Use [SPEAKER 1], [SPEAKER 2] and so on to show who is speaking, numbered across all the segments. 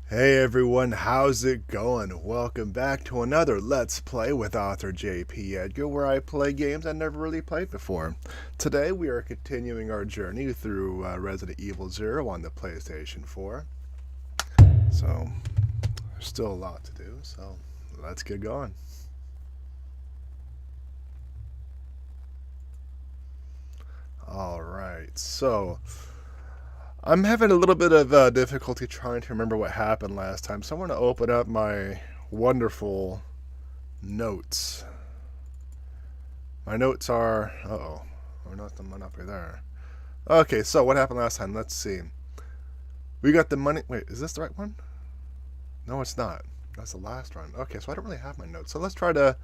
[SPEAKER 1] Hey everyone, how's it going? Welcome back to another Let's Play with author J.P.Edgar, where I play games I never really played before. Today we are continuing our journey through Resident Evil 0 on the PlayStation 4. So, there's still a lot to do, so let's get going. Alright, so I'm having a little bit of difficulty trying to remember what happened last time, so I'm going to open up my wonderful notes. My notes are... Uh-oh. We're not the one up there. Okay, so what happened last time? Let's see. We got the money... Wait, is this the right one? No, it's not. That's the last one. Okay, so I don't really have my notes. So let's try to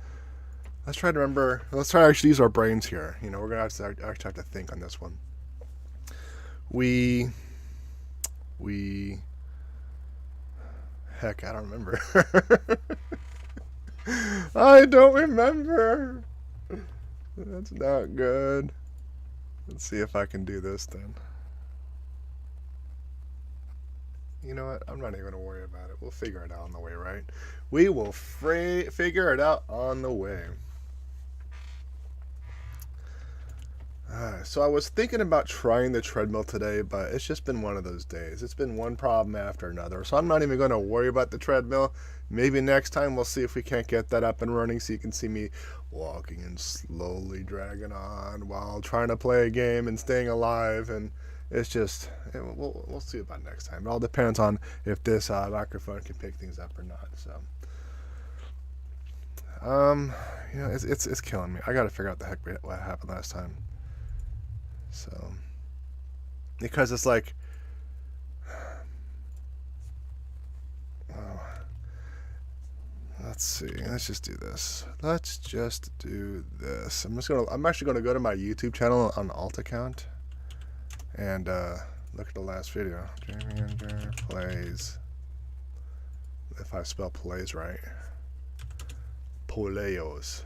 [SPEAKER 1] remember... Let's try to actually use our brains here. You know, we're going to actually have to think on this one. We... Heck, I don't remember. I don't remember. That's not good. Let's see if I can do this then. You know what? I'm not even going to worry about it. We'll figure it out on the way, right? We will figure it out on the way. So I was thinking about trying the treadmill today, but it's just been one of those days. It's been one problem after another. So I'm not even going to worry about the treadmill. Maybe next time we'll see if we can't get that up and running so you can see me walking and slowly dragging on while trying to play a game and staying alive. And it's just, we'll see about next time. It all depends on if this microphone can pick things up or not. So, you know, it's killing me. I got to figure out the heck what happened last time. So, because it's like, oh, let's see. Let's just do this. Let's just do this. I'm actually gonna go to my YouTube channel on alt account and look at the last video. JPEdgar-Plays. If I spell plays right. Poleos.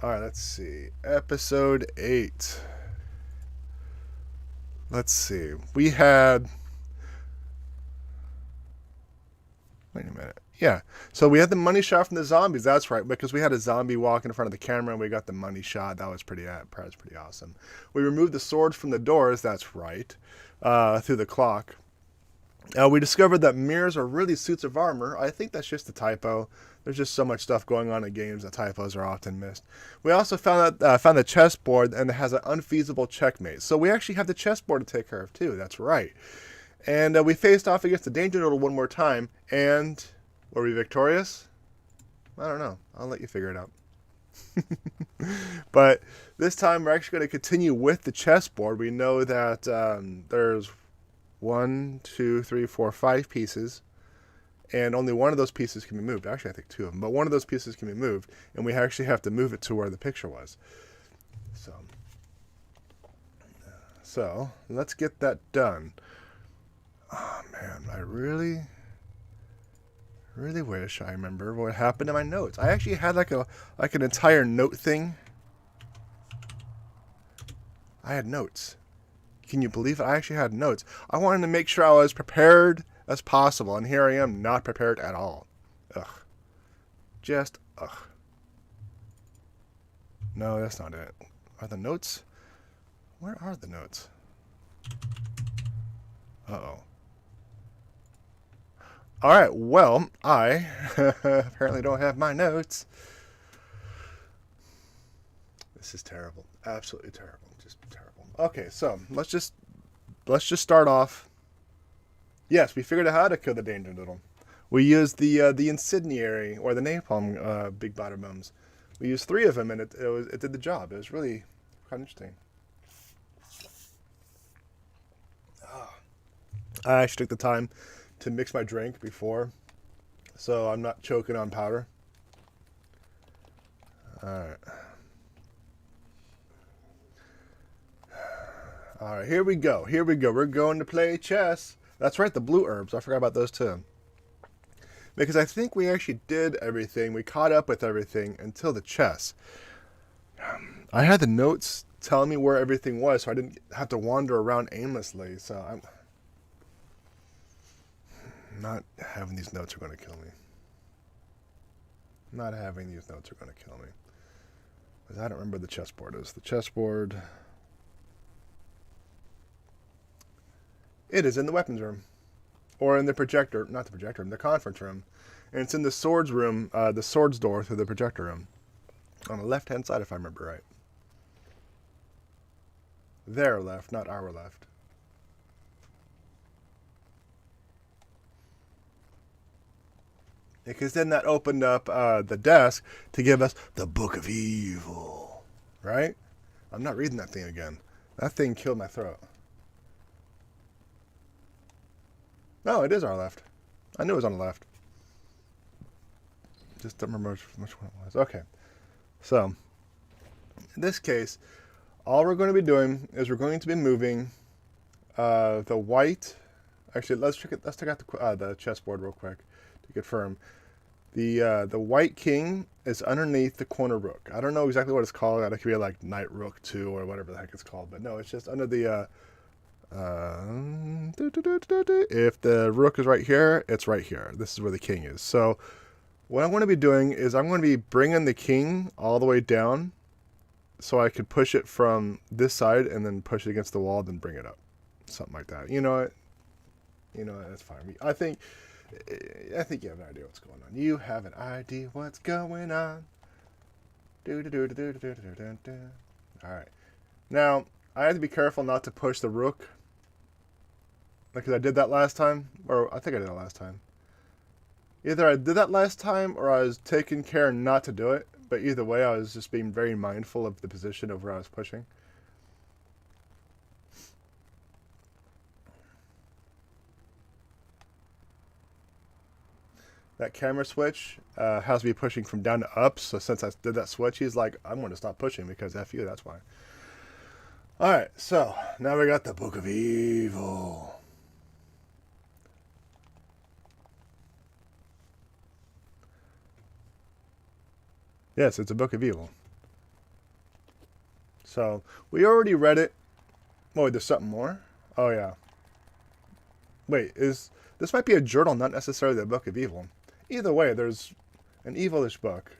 [SPEAKER 1] All right. Let's see. Episode 8. Let's see. We had... Wait a minute. Yeah. So we had the money shot from the zombies. That's right. Because we had a zombie walk in front of the camera and we got the money shot. That was pretty awesome. We removed the swords from the doors. That's right. Through the clock. We discovered that mirrors are really suits of armor. I think that's just a typo. There's just so much stuff going on in games that typos are often missed. We also found the chessboard, and it has an unfeasible checkmate. So we actually have the chessboard to take care of too. That's right. And we faced off against the danger noodle one more time. And were we victorious? I don't know. I'll let you figure it out. But this time we're actually going to continue with the chessboard. We know that there's 1, 2, 3, 4, 5 pieces. And only one of those pieces can be moved. Actually, I think 2 of them. But one of those pieces can be moved. And we actually have to move it to where the picture was. So let's get that done. Oh, man. I really wish I remember what happened to my notes. I actually had like an entire note thing. I had notes. Can you believe it? I actually had notes. I wanted to make sure I was prepared as possible, and here I am, not prepared at all. Ugh. Just, ugh. No, that's not it. Are the notes? Where are the notes? Uh-oh. Alright, well, I apparently don't have my notes. This is terrible. Absolutely terrible. Just terrible. Okay, so let's just start off. Yes, we figured out how to kill the danger noodle. We used the incendiary or the napalm big bada booms. We used 3 of them, and it did the job. It was really quite interesting. I actually took the time to mix my drink before, so I'm not choking on powder. All right, here we go. We're going to play chess. That's right, the blue herbs. I forgot about those too. Because I think we actually did everything. We caught up with everything until the chess. I had the notes telling me where everything was, so I didn't have to wander around aimlessly. So Not having these notes are going to kill me. Not having these notes are going to kill me. Because I don't remember the chessboard is. The chessboard... It is in the weapons room. Or in the projector... Not the projector room, the conference room. And it's in the swords room, the swords door through the projector room. On the left-hand side, if I remember right. Their left, not our left. Because then that opened up the desk to give us the Book of Evil. Right? I'm not reading that thing again. That thing killed my throat. No, it is our left. I knew it was on the left. Just don't remember which one it was. Okay. So, in this case, all we're going to be doing is we're going to be moving the white... Actually, let's check out the chessboard real quick to confirm. The white king is underneath the corner rook. I don't know exactly what it's called. It could be like knight rook 2 or whatever the heck it's called. But no, it's just under the... if the rook is right here, it's right here. This is where the king is. So what I'm going to be doing is I'm going to be bringing the king all the way down so I could push it from this side and then push it against the wall, then bring it up. Something like that. You know what? You know what? That's fine. I think you have an idea what's going on. You have an idea what's going on. Alright. Now, I have to be careful not to push the rook. Because I did that last time. Or I think I did it last time. Either I did that last time or I was taking care not to do it. But either way, I was just being very mindful of the position of where I was pushing. That camera switch has me pushing from down to up. So since I did that switch, he's like, I'm going to stop pushing because F you, that's why. Alright, so now we got the Book of Evil. Yes, it's a Book of Evil. So, we already read it. Oh, wait, there's something more? Oh, yeah. Wait, this might be a journal, not necessarily the Book of Evil. Either way, there's an evilish book.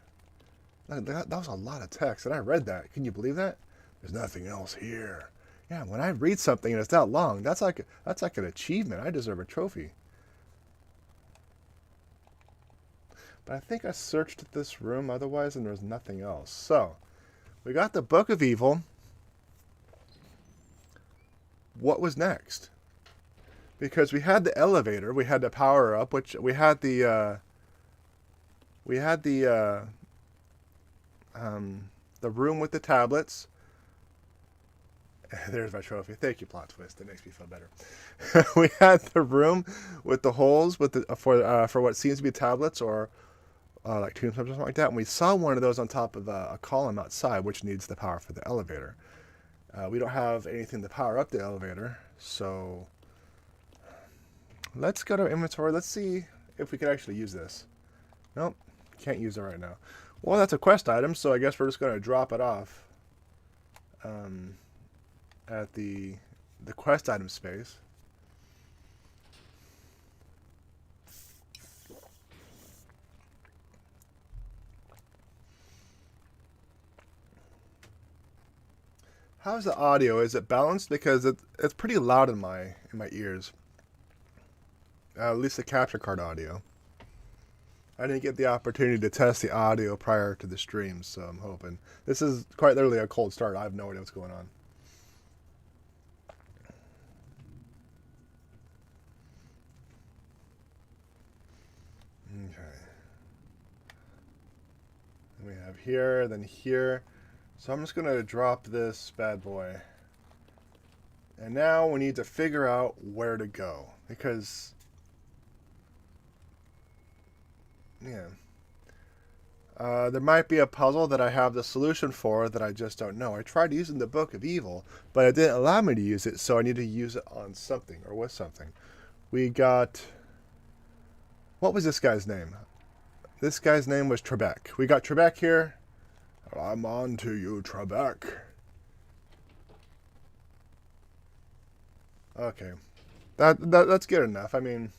[SPEAKER 1] That was a lot of text, and I read that. Can you believe that? There's nothing else here. Yeah, when I read something and it's that long, that's like an achievement. I deserve a trophy. But I think I searched this room otherwise, and there's nothing else. So, we got the Book of Evil. What was next? Because we had the elevator, we had the power up, which we had the room with the tablets. There's my trophy. Thank you, plot twist. It makes me feel better. We had the room with the holes with the for what seems to be tablets or like tombstones or something like that. And we saw one of those on top of a column outside, which needs the power for the elevator. We don't have anything to power up the elevator, so let's go to our inventory. Let's see if we can actually use this. Nope, can't use it right now. Well, that's a quest item, so I guess we're just going to drop it off at the quest item space. How's the audio? Is it balanced? Because it's pretty loud in my ears. At least the capture card audio. I didn't get the opportunity to test the audio prior to the stream, so I'm hoping. This is quite literally a cold start. I have no idea what's going on. Okay. We have here, then here. So I'm just going to drop this bad boy. And now we need to figure out where to go. Because, yeah. There might be a puzzle that I have the solution for that I just don't know. I tried using the Book of Evil, but it didn't allow me to use it, so I need to use it on something, or with something. We got... What was this guy's name? This guy's name was Trebek. We got Trebek here. I'm on to you, Trebek. Okay. That's good enough. I mean,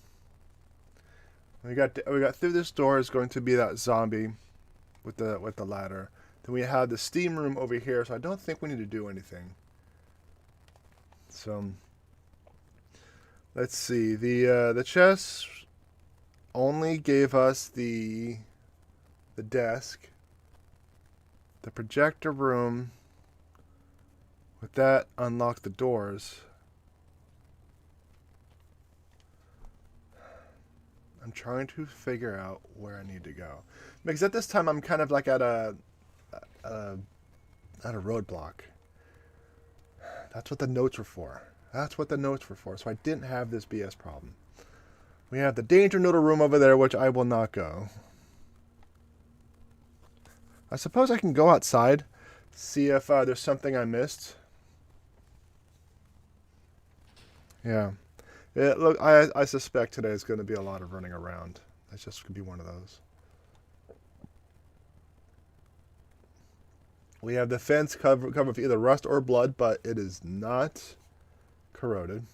[SPEAKER 1] We got through this door is going to be that zombie with the ladder. Then we have the steam room over here, so I don't think we need to do anything. So let's see. The chest only gave us the desk. The projector room, with that, unlocked the doors. I'm trying to figure out where I need to go. Because at this time, I'm kind of like at a roadblock. That's what the notes were for. That's what the notes were for. So I didn't have this BS problem. We have the danger noodle room over there, which I will not go. I suppose I can go outside, see if there's something I missed. Yeah. Look, I suspect today is going to be a lot of running around. That's just going to be one of those. We have the fence covered with either rust or blood, but it is not corroded.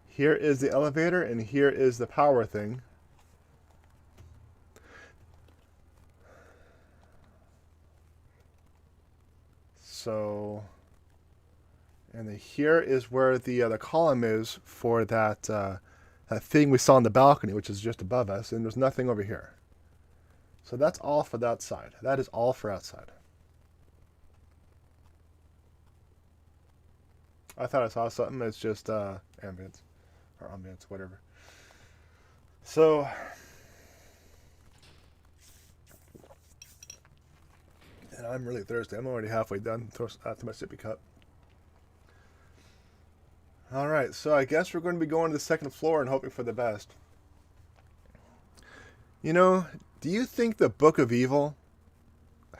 [SPEAKER 1] Here is the elevator, and here is the power thing. So, and then here is where the column is for that that thing we saw on the balcony, which is just above us, and there's nothing over here. So that's all for that side. That is all for outside. I thought I saw something. It's just ambience or ambience, whatever. So. And I'm really thirsty. I'm already halfway done to my sippy cup. Alright, so I guess we're going to be going to the second floor and hoping for the best. You know, do you think the Book of Evil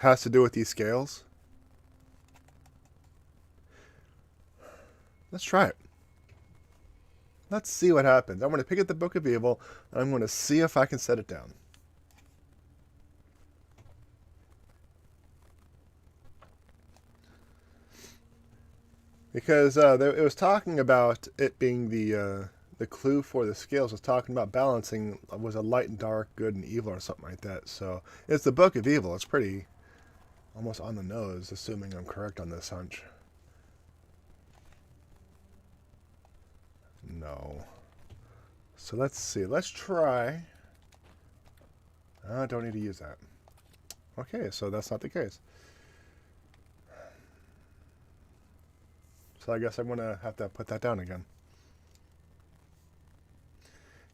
[SPEAKER 1] has to do with these scales? Let's try it. Let's see what happens. I'm going to pick up the Book of Evil, and I'm going to see if I can set it down. Because it was talking about it being the clue for the scales was talking about balancing was a light and dark, good and evil, or something like that. So it's the Book of Evil. It's pretty almost on the nose, assuming I'm correct on this hunch. No. So let's see. Let's try. I don't need to use that. Okay, so that's not the case. So I guess I'm going to have to put that down again.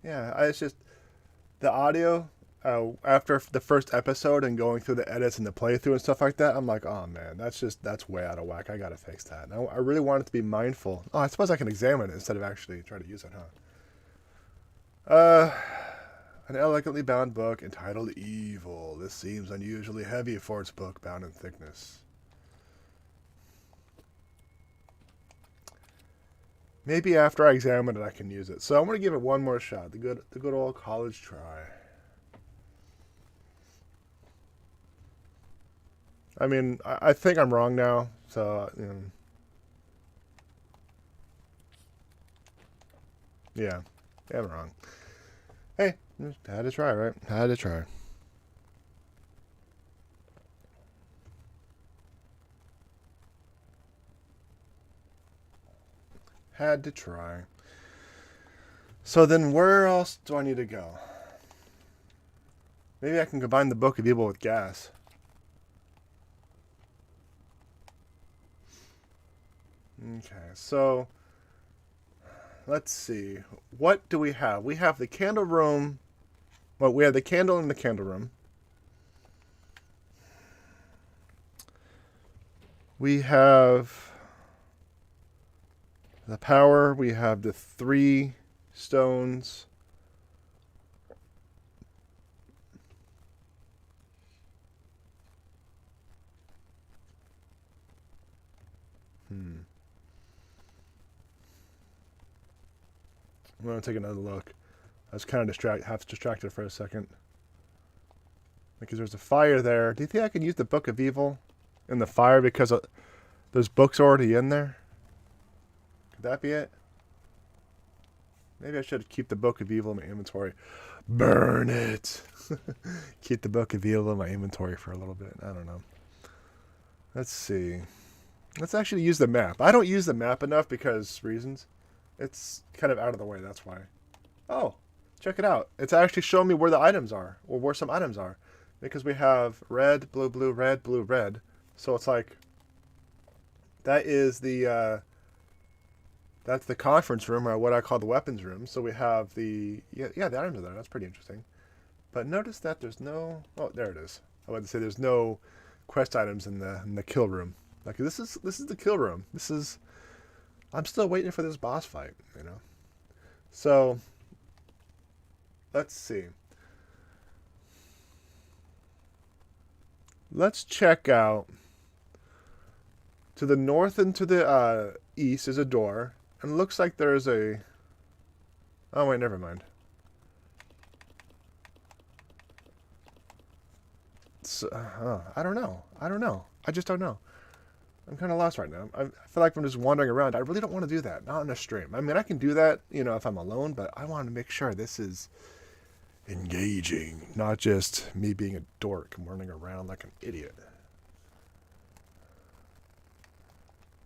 [SPEAKER 1] Yeah, it's just the audio after the first episode and going through the edits and the playthrough and stuff like that. I'm like, oh man, that's way out of whack. I got to fix that. And I really wanted to be mindful. Oh, I suppose I can examine it instead of actually try to use it, huh? An elegantly bound book entitled Evil. This seems unusually heavy for its book bound in thickness. Maybe after I examine it, I can use it. So I'm going to give it one more shot. The good old college try. I mean, I think I'm wrong now. So, yeah, I'm wrong. Hey, had to try, right? Had to try. Had to try. So then where else do I need to go? Maybe I can combine the Book of Evil with gas. Okay, so let's see. What do we have? We have the candle room. Well, we have the candle in the candle room. We have the power. We have the 3 stones. I'm going to take another look. I was kind of half distracted for a second. Because there's a fire there. Do you think I can use the Book of Evil in the fire because there's books already in there? Could that be it? Maybe I should keep the Book of Evil in my inventory. Burn it. Keep the Book of Evil in my inventory for a little bit. I don't know. Let's see. Let's actually use the map. I don't use the map enough because reasons. It's kind of out of the way, that's why. Oh, check it out. It's actually showing me where the items are, or where some items are. Because we have red, blue, blue, red, blue, red. So it's like, that is the, that's the conference room, or what I call the weapons room. So we have the, yeah, the items are there. That's pretty interesting. But notice that there's no, oh, there it is. I wanted to say there's no quest items in the kill room. Like, this is the kill room. This is, I'm still waiting for this boss fight, you know. So, let's see. Let's check out. To the north and to the east is a door. And it looks like there's a... Oh, wait, never mind. So, I don't know. I don't know. I just don't know. I'm kind of lost right now. I feel like I'm just wandering around. I really don't want to do that. Not on a stream. I mean, I can do that, you know, if I'm alone, but I want to make sure this is engaging. Not just me being a dork and running around like an idiot.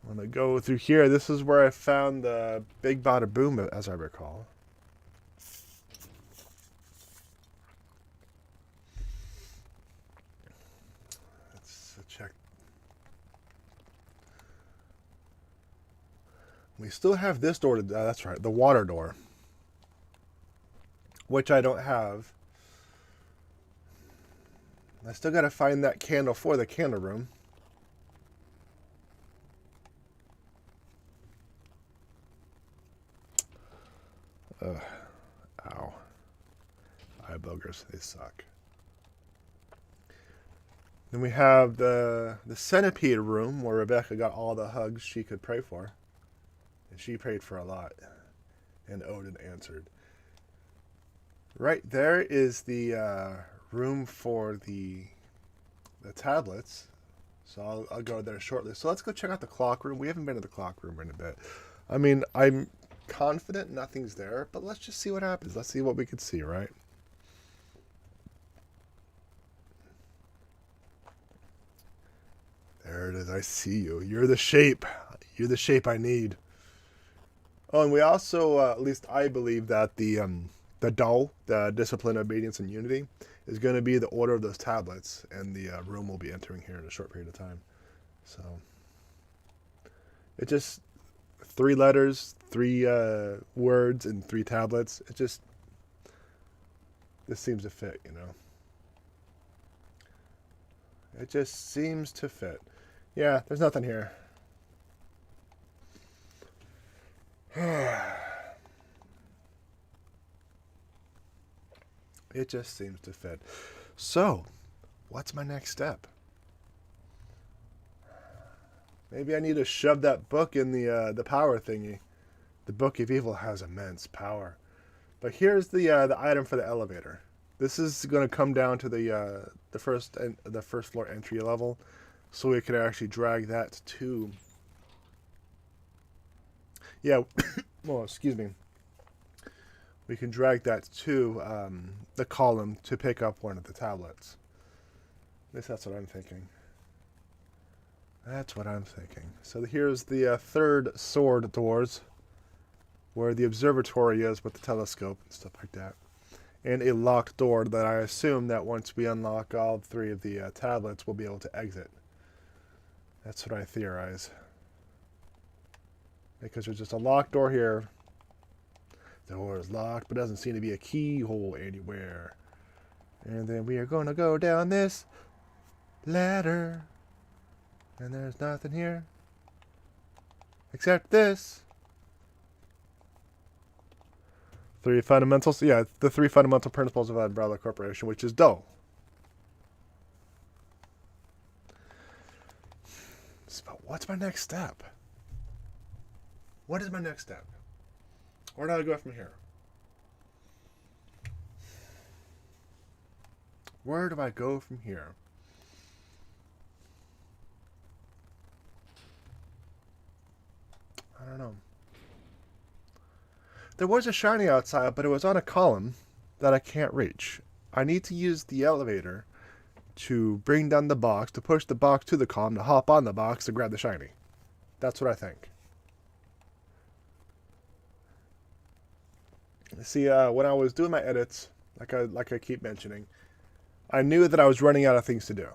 [SPEAKER 1] I'm going to go through here. This is where I found the big bada boom, as I recall. Let's check. We still have this door. That's right, the water door. Which I don't have. I still got to find that candle for the candle room. Ow. Eye boogers, they suck. Then we have the centipede room where Rebecca got all the hugs she could pray for. And she prayed for a lot. And Odin answered. Right there is the room for the tablets. So I'll go there shortly. So let's go check out the clock room. We haven't been to the clock room in a bit. I mean, I'm confident nothing's there, but let's just see what happens. Let's see what we can see, right? There it is. I see you. You're the shape. You're the shape I need. Oh, and we also, at least I believe that the DAO, the Discipline, Obedience, and Unity, is going to be the order of those tablets, and the room will be entering here in a short period of time. So, it just 3 letters, 3 words, and 3 tablets. It just, this seems to fit, you know. It just seems to fit. Yeah, there's nothing here. It just seems to fit. So, what's my next step? Maybe I need to shove that book in the power thingy. The Book of Evil has immense power. But here's the item for the elevator. This is going to come down to the first floor entry level, so we can actually drag that to. Yeah, well, excuse me. We can drag that to the column to pick up one of the tablets. At least that's what I'm thinking. That's what I'm thinking. So here's the third sword doors, where the observatory is with the telescope and stuff like that. And a locked door that I assume that once we unlock all 3 of the tablets, we'll be able to exit. That's what I theorize. Because there's just a locked door here. The door is locked, but doesn't seem to be a keyhole anywhere. And then we are going to go down this ladder. And there's nothing here. Except this. 3 fundamentals? Yeah, the 3 fundamental principles of Umbrella Corporation, which is DOE. But what's my next step? What is my next step? Where do I go from here? Where do I go from here? I don't know. There was a shiny outside, but it was on a column that I can't reach. I need to use the elevator to bring down the box, to push the box to the column, to hop on the box to grab the shiny. That's what I think. See, when I was doing my edits, like I keep mentioning, I knew that I was running out of things to do.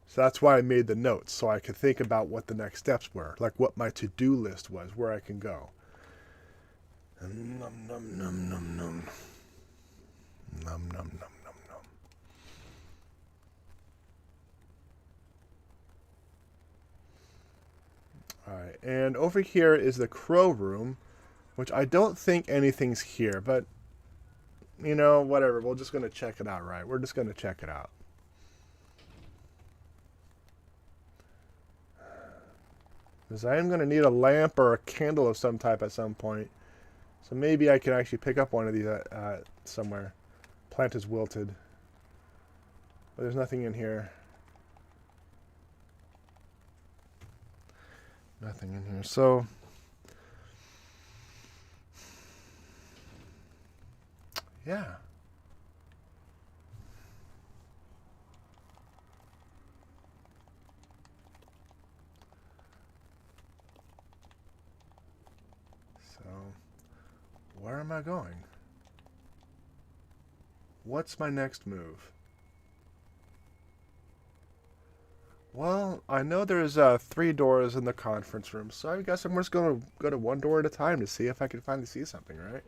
[SPEAKER 1] So that's why I made the notes, so I could think about what the next steps were, like what my to-do list was, where I can go. Num num num num num. Num num num num num. Alright, and over here is the crow room, which I don't think anything's here, but, you know, whatever. We're just going to check it out, right? We're just going to check it out. Because I am going to need a lamp or a candle of some type at some point. So maybe I can actually pick up one of these somewhere. Plant is wilted. But there's nothing in here. Nothing in here. So yeah. So where am I going? What's my next move? Well, I know there's 3 doors in the conference room, so I guess I'm just going to go to one door at a time to see if I can finally see something, right?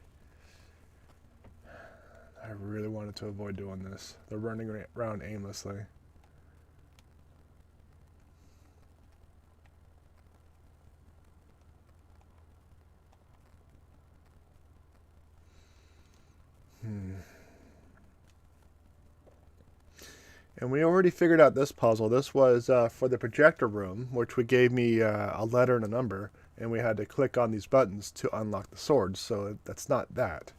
[SPEAKER 1] I really wanted to avoid doing this. They're running around aimlessly. And we already figured out this puzzle. This was for the projector room, which would gave me a letter and a number, and we had to click on these buttons to unlock the swords, so that's not that.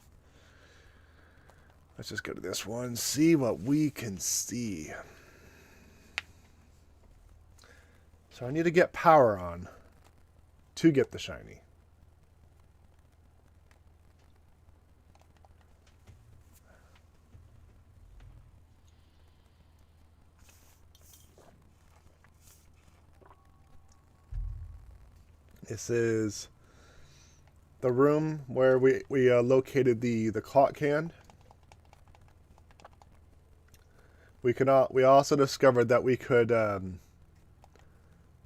[SPEAKER 1] Let's just go to this one, see what we can see. So I need to get power on to get the shiny. This is the room where we located the clock hand. We also discovered that we could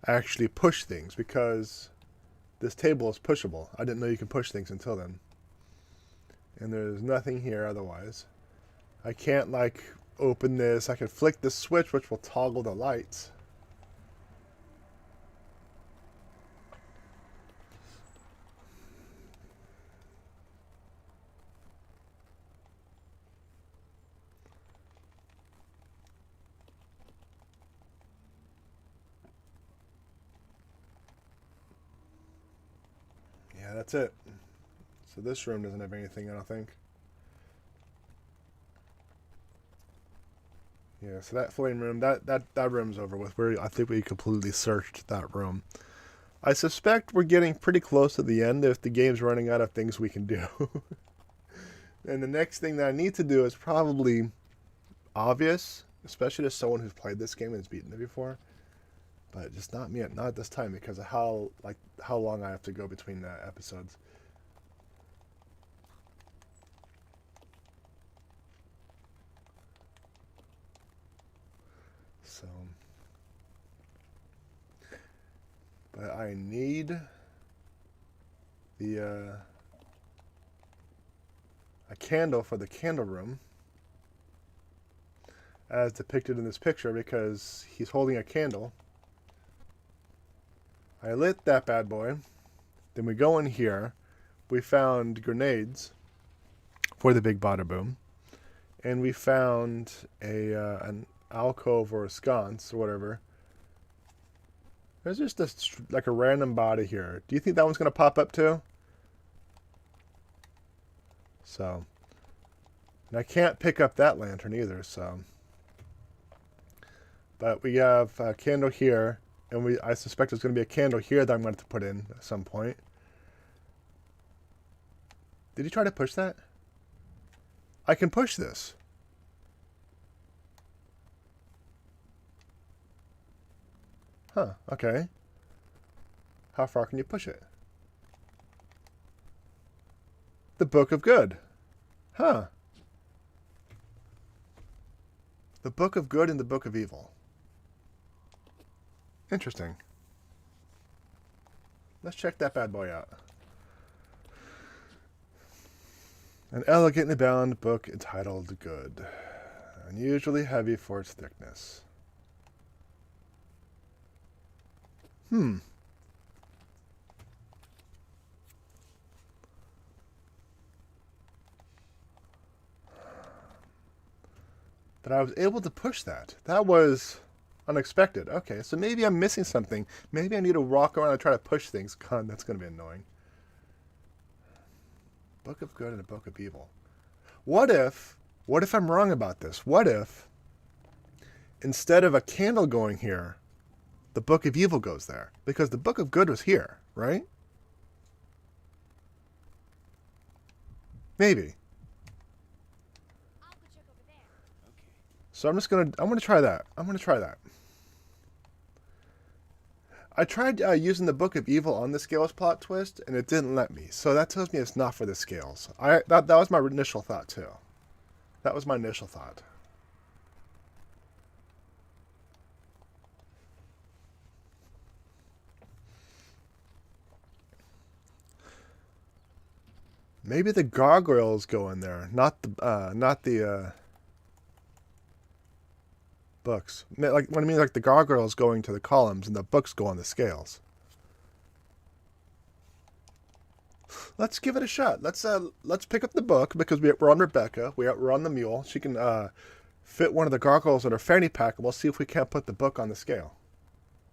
[SPEAKER 1] actually push things because this table is pushable. I didn't know you could push things until then. And there's nothing here otherwise. I can't like open this. I can flick the switch which will toggle the lights. Yeah, that's it. So this room doesn't have anything, I don't think. Yeah, so that flame room, that room's over with. I think we completely searched that room. I suspect we're getting pretty close to the end if the game's running out of things we can do. And the next thing that I need to do is probably obvious, especially to someone who's played this game and has beaten it before. But just not me, not at this time because of how long I have to go between episodes. So, but I need the a candle for the candle room, as depicted in this picture, because he's holding a candle. I lit that bad boy. Then we go in here. We found grenades for the big bada boom, and we found an alcove or a sconce or whatever. There's just like a random body here. Do you think that one's gonna pop up too? So, and I can't pick up that lantern either. So, but we have a candle here, and I suspect there's going to be a candle here that I'm going to put in at some point. Did he try to push that? I can push this. Huh, okay. How far can you push it? The Book of Good. Huh. The Book of Good and the Book of Evil. Interesting. Let's check that bad boy out. An elegantly bound book entitled Good. Unusually heavy for its thickness. But I was able to push that. That was unexpected. Okay, so maybe I'm missing something. Maybe I need to walk around and try to push things. God, that's going to be annoying. Book of Good and a Book of Evil. What if I'm wrong about this? What if, instead of a candle going here, the Book of Evil goes there? Because the Book of Good was here, right? Maybe. So I'm gonna try that. I tried using the Book of Evil on the scales plot twist, and it didn't let me. So that tells me it's not for the scales. That was my initial thought too. That was my initial thought. Maybe the gargoyles go in there, not the books. Like what I mean, like the gargoyles going to the columns, and the books go on the scales. Let's give it a shot. Let's pick up the book because we're on Rebecca. We're on the mule. She can fit one of the gargoyles in her fanny pack, and we'll see if we can't put the book on the scale.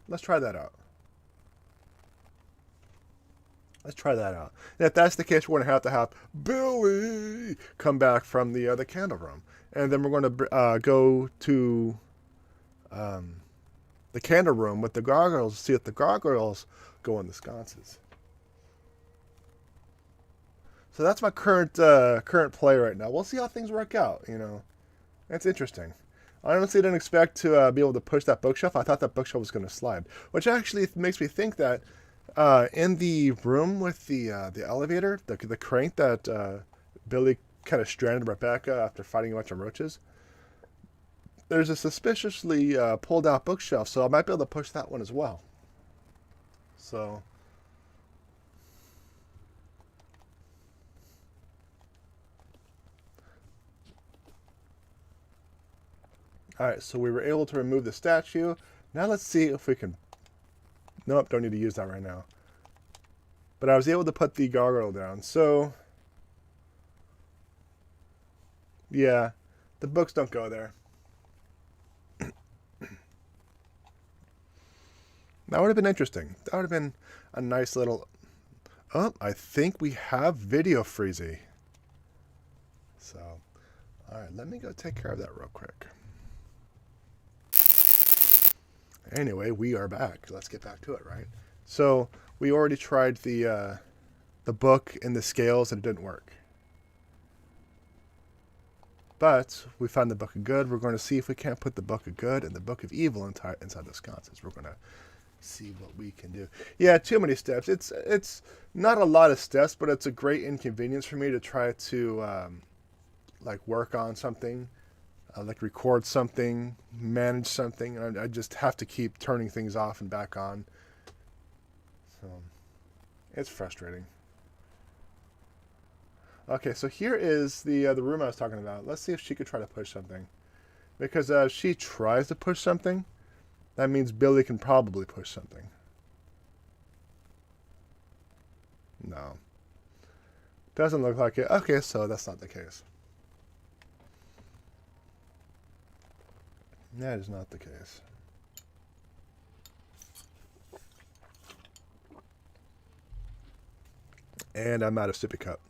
[SPEAKER 1] Let's try that out. And if that's the case, we're going to have Billy come back from the candle room. And then we're going to go to the candle room with the gargoyles to see if the gargoyles go in the sconces. So that's my current play right now. We'll see how things work out, you know. It's interesting. I honestly didn't expect to be able to push that bookshelf. I thought that bookshelf was going to slide, which actually makes me think that in the room with the elevator, the crank that Billy kind of stranded Rebecca after fighting a bunch of roaches, there's a suspiciously pulled out bookshelf, so I might be able to push that one as well. So alright, so we were able to remove the statue. Now let's see if we can... Nope, don't need to use that right now. But I was able to put the gargoyle down, so... Yeah, the books don't go there. That would have been interesting. That would have been a nice little... Oh, I think we have video freezy. So, alright, let me go take care of that real quick. Anyway, we are back. Let's get back to it, right? So, we already tried the book and the scales and it didn't work. But we found the Book of Good. We're going to see if we can't put the Book of Good and the Book of Evil inside the sconces. We're going to see what we can do. Yeah, too many steps. It's not a lot of steps, but it's a great inconvenience for me to try to like work on something. Like record something, manage something, and I just have to keep turning things off and back on. So, it's frustrating. Okay, so here is the room I was talking about. Let's see if she could try to push something. Because if she tries to push something, that means Billy can probably push something. No. Doesn't look like it. Okay, so that's not the case. That is not the case. And I'm out of sippy cup.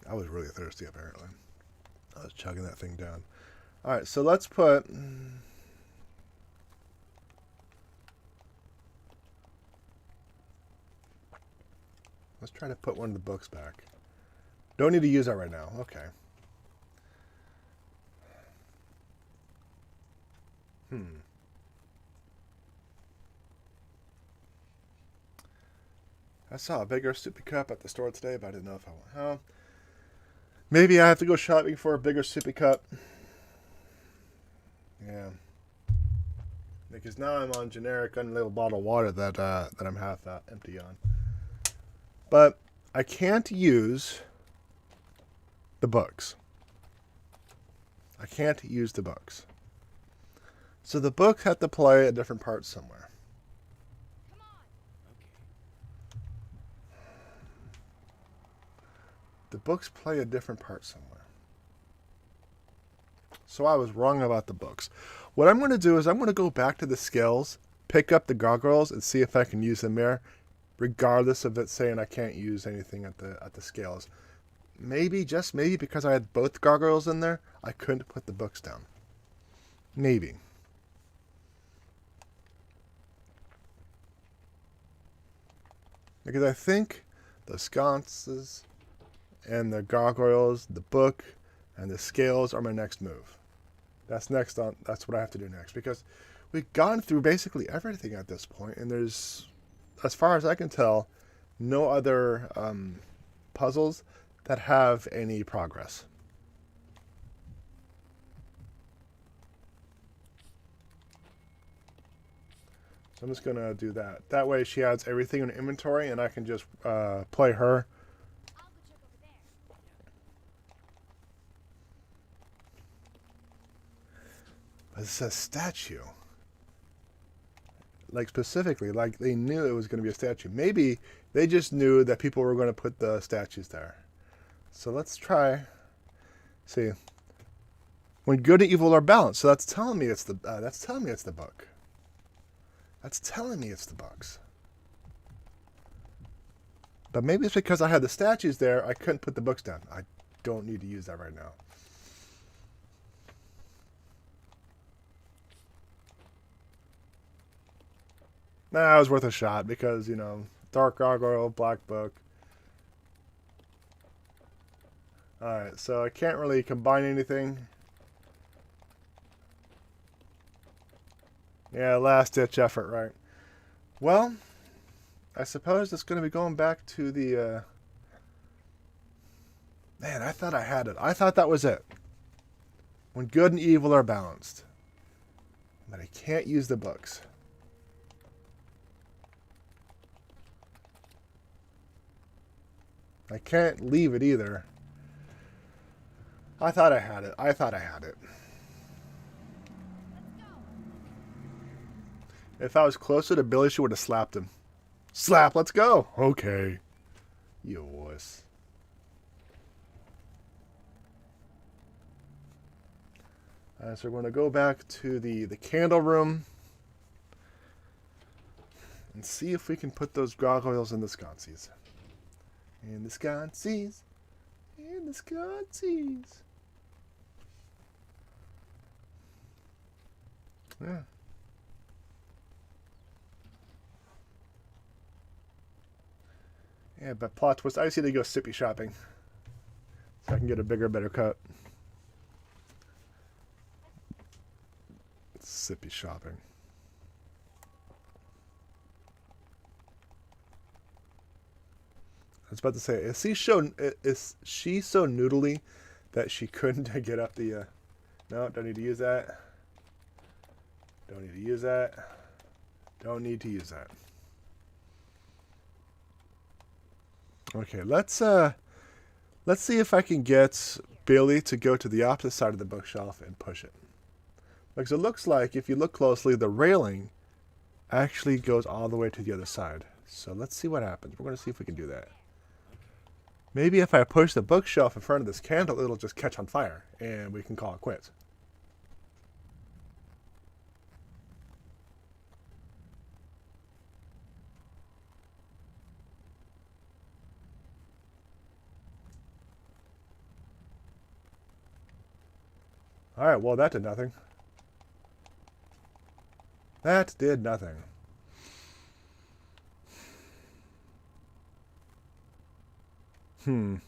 [SPEAKER 1] I was really thirsty, apparently. I was chugging that thing down. Alright, so let's put... Let's try to put one of the books back. Don't need to use that right now. Okay. I saw a bigger sippy cup at the store today, but I didn't know if I want. Oh, maybe I have to go shopping for a bigger sippy cup. Yeah. Because now I'm on generic unlabeled bottle of water that I'm half empty on. But I can't use the books. I can't use the books. So the books have to play a different part somewhere.
[SPEAKER 2] Come on.
[SPEAKER 1] The books play a different part somewhere. So I was wrong about the books. What I'm going to do is I'm going to go back to the scales, pick up the gargoyles, and see if I can use them there, regardless of it saying I can't use anything at the scales. Maybe, just maybe, because I had both gargoyles in there, I couldn't put the books down. Maybe. Because I think the sconces and the gargoyles, the book, and the scales are my next move. That's next on. That's what I have to do next, because we've gone through basically everything at this point, and there's, as far as I can tell, no other puzzles that have any progress. So I'm just gonna do that. That way she adds everything in inventory, and I can just play her.
[SPEAKER 2] I'll go check over there.
[SPEAKER 1] It's a statue. Like, specifically, like they knew it was going to be a statue. Maybe they just knew that people were going to put the statues there. So let's try. See, when good and evil are balanced. So that's telling me it's the. That's telling me it's the book. That's telling me it's the books. But maybe it's because I had the statues there, I couldn't put the books down. I don't need to use that right now. Nah, it was worth a shot because, you know, dark gargoyle, black book. Alright, so I can't really combine anything. Yeah, last ditch effort, right? Well, I suppose it's going to be going back to the... Man, I thought I had it. I thought that was it. When good and evil are balanced. But I can't use the books. I can't leave it either. I thought I had it. I thought I had it.
[SPEAKER 2] Let's go.
[SPEAKER 1] If I was closer to Billy, she would have slapped him. Slap, let's go. Okay. You wuss. So we're going to go back to the candle room and see if we can put those gargoyles in the sconces. In the sconces. In the sconces. Yeah. Yeah, but plot twist, I just need to go sippy shopping. So I can get a bigger, better cut. Sippy shopping. I was about to say, is she so noodly that she couldn't get up the... No, don't need to use that. Don't need to use that. Don't need to use that. Okay, let's see if I can get Billy to go to the opposite side of the bookshelf and push it. Because it looks like, if you look closely, the railing actually goes all the way to the other side. So let's see what happens. We're going to see if we can do that. Maybe if I push the bookshelf in front of this candle, it'll just catch on fire, and we can call it quits. Alright, well, that did nothing. That did nothing. Filing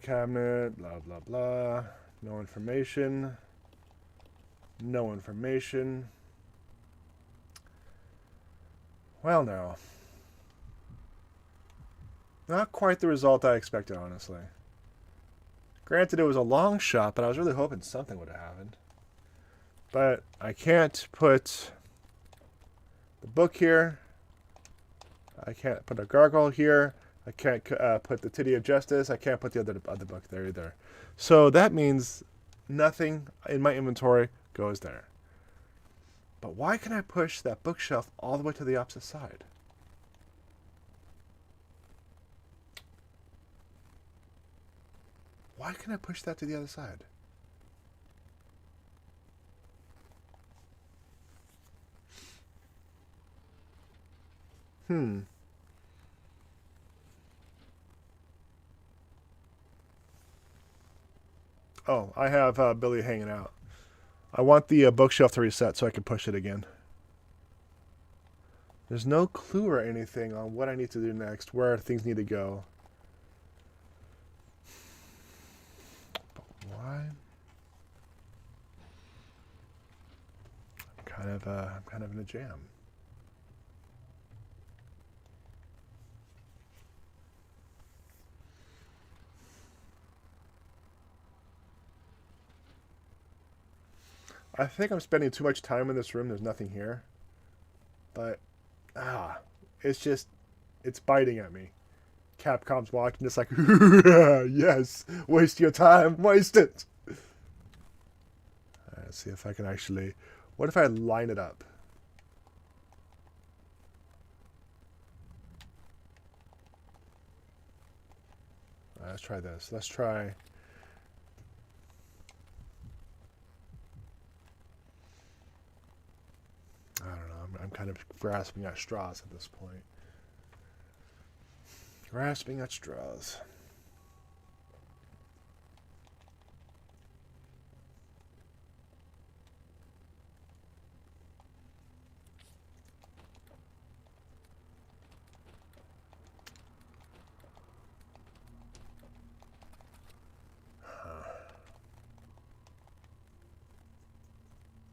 [SPEAKER 1] cabinet, blah, blah, blah. No information. No information. Well, no. Not quite the result I expected, honestly. Granted, it was a long shot, but I was really hoping something would have happened. But I can't put the book here. I can't put a gargoyle here. I can't put the Titty of Justice. I can't put the other book there either. So that means nothing in my inventory goes there. But why can I push that bookshelf all the way to the opposite side? Why can I push that to the other side? Oh, I have Billy hanging out. I want the bookshelf to reset so I can push it again. There's no clue or anything on what I need to do next, where things need to go. But why? I'm kind of in a jam. I think I'm spending too much time in this room. There's nothing here. But, it's biting at me. Capcom's watching this like, yes, waste your time, waste it. Let's see if I can actually, what if I line it up? Let's try this. Let's try. I don't know. I'm kind of grasping at straws at this point. Grasping at straws.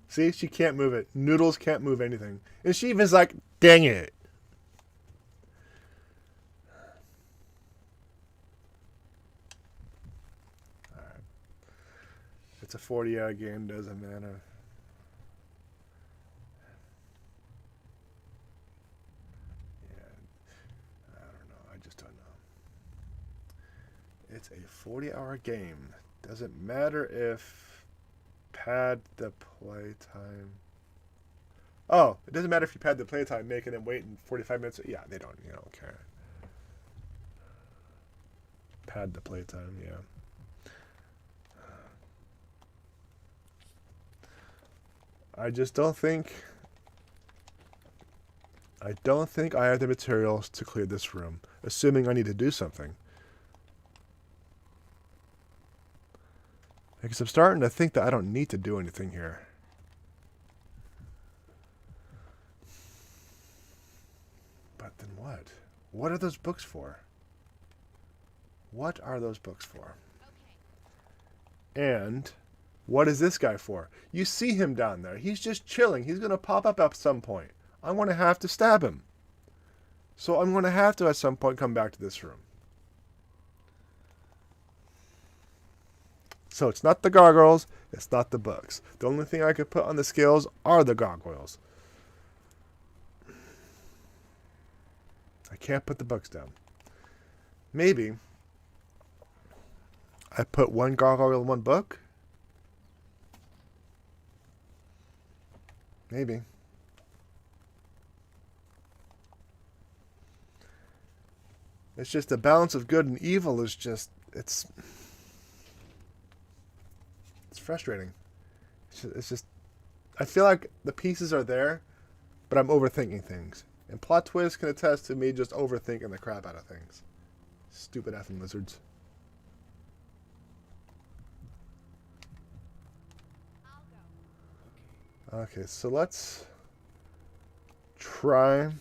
[SPEAKER 1] See, she can't move it. Noodles can't move anything. And she even's like, dang it. Alright. It's a 40-hour game, doesn't matter. Yeah. I don't know. I just don't know. It's a 40-hour game. Doesn't matter if pad the playtime. Oh, it doesn't matter if you pad the playtime, making them wait in 45 minutes. Yeah, they don't care. Pad the playtime, yeah. I just don't think I have the materials to clear this room, assuming I need to do something. Because I'm starting to think that I don't need to do anything here. But then what? What are those books for? What are those books for? Okay. And what is this guy for? You see him down there. He's just chilling. He's going to pop up at some point. I'm going to have to stab him. So I'm going to have to at some point come back to this room. So it's not the gargoyles, it's not the books. The only thing I could put on the scales are the gargoyles. I can't put the books down. Maybe I put one gargoyle in one book? Maybe. It's just the balance of good and evil is just, it's frustrating. It's just, I feel like the pieces are there, but I'm overthinking things. And plot twists can attest to me just overthinking the crap out of things. Stupid effing lizards. Okay, so let's try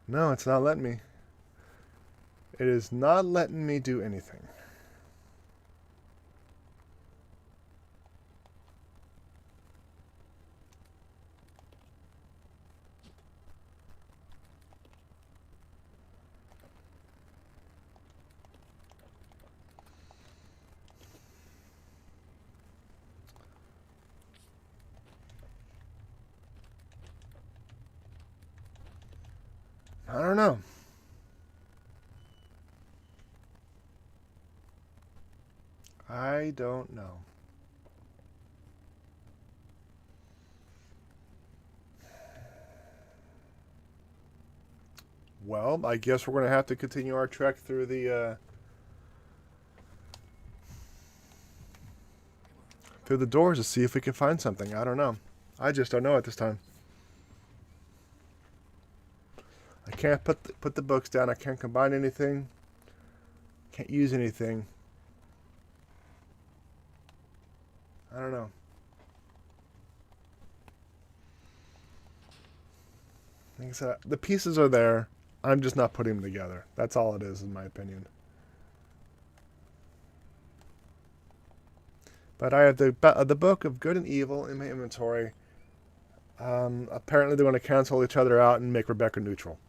[SPEAKER 1] No, it's not letting me. It is not letting me do anything. I don't know. I don't know. Well, I guess we're going to have to continue our trek through the doors to see if we can find something. I don't know. I just don't know at this time. I can't put the books down. I can't combine anything. Can't use anything. I don't know. Like I said, the pieces are there. I'm just not putting them together. That's all it is, in my opinion. But I have the book of good and evil in my inventory. Apparently, they're going to cancel each other out and make Rebecca neutral.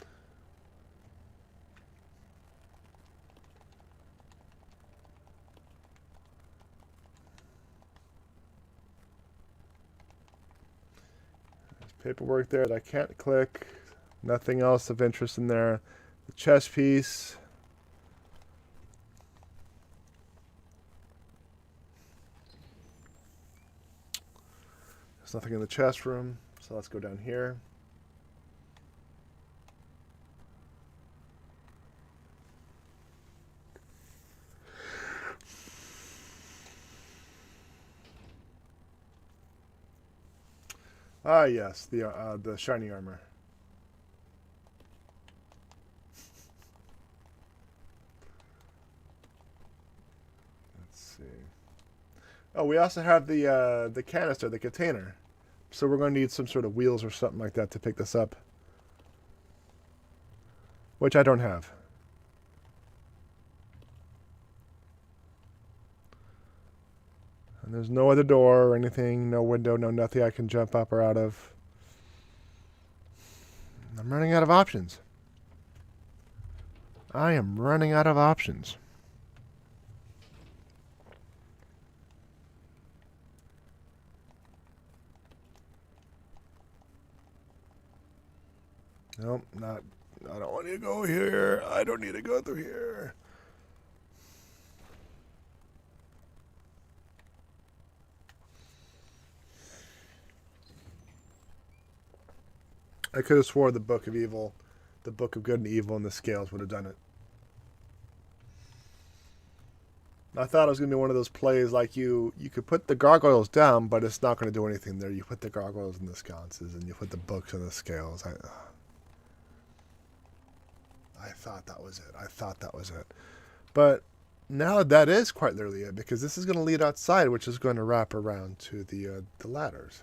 [SPEAKER 1] There's paperwork there that I can't click. Nothing else of interest in there. The chess piece. There's nothing in the chess room. So let's go down here. Ah, yes, the shiny armor. Let's see. Oh, we also have the canister, the container. So we're going to need some sort of wheels or something like that to pick this up, which I don't have. And there's no other door or anything, no window, no nothing I can jump up or out of. I'm running out of options. I am running out of options. Nope, not. I don't want you to go here. I don't need to go through here. I could have swore the Book of Evil, the Book of Good and Evil, and the scales would have done it. I thought it was going to be one of those plays like you could put the gargoyles down, but it's not going to do anything there. You put the gargoyles in the sconces, and you put the books in the scales. I thought that was it. I thought that was it. But now that is quite literally it, because this is going to lead outside, which is going to wrap around to the ladders.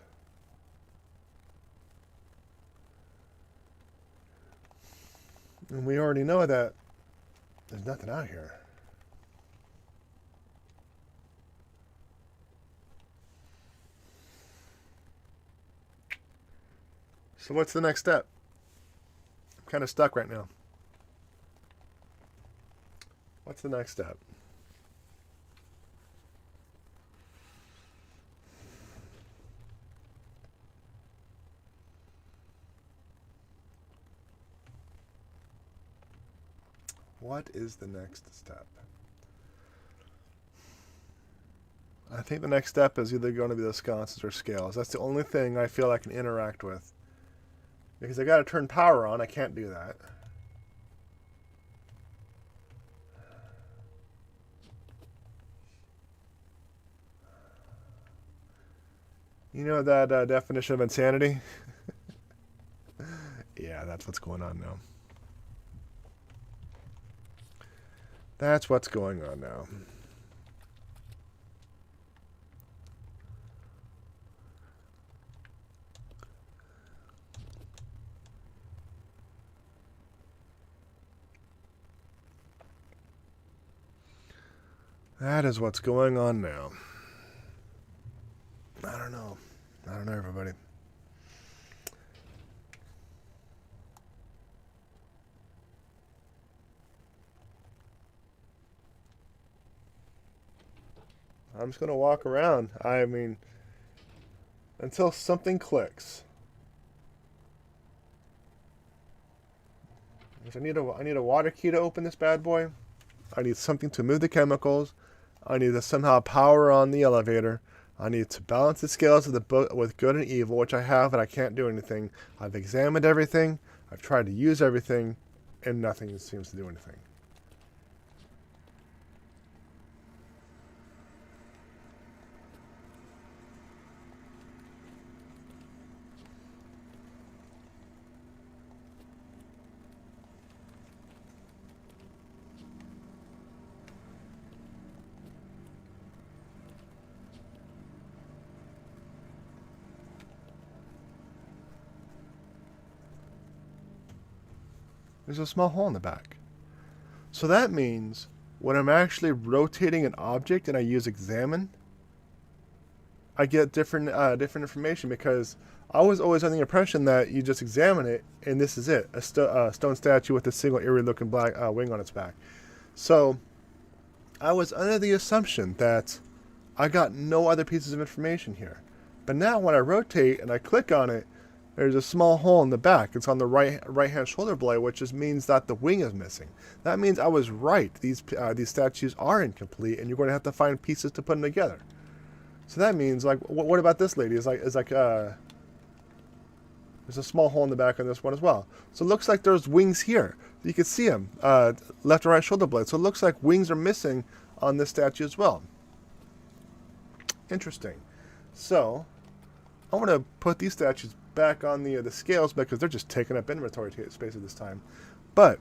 [SPEAKER 1] And we already know that there's nothing out here. So what's the next step? I'm kind of stuck right now. What's the next step? What is the next step? I think the next step is either going to be the sconces or scales. That's the only thing I feel I can interact with. Because I got to turn power on. I can't do that. You know that definition of insanity? Yeah, that's what's going on now. That's what's going on now. That is what's going on now. I don't know. I don't know, everybody. I'm just going to walk around. I mean, until something clicks. I need a water key to open this bad boy. I need something to move the chemicals. I need to somehow power on the elevator. I need to balance the scales of the book with good and evil, which I have, and I can't do anything. I've examined everything. I've tried to use everything, and nothing seems to do anything. There's a small hole in the back. So that means when I'm actually rotating an object and I use examine, I get different information, because I was always under the impression that you just examine it and this is it, a stone statue with a single eerie looking black wing on its back. So I was under the assumption that I got no other pieces of information here. But now when I rotate and I click on it, there's a small hole in the back. It's on the right-hand shoulder blade, which just means that the wing is missing. That means I was right. These statues are incomplete, and you're going to have to find pieces to put them together. So that means, like, what about this lady? There's a small hole in the back on this one as well. So it looks like there's wings here. You can see them, left and right shoulder blade. So it looks like wings are missing on this statue as well. Interesting. So I want to put these statues back on the scales, because they're just taking up inventory space at this time. But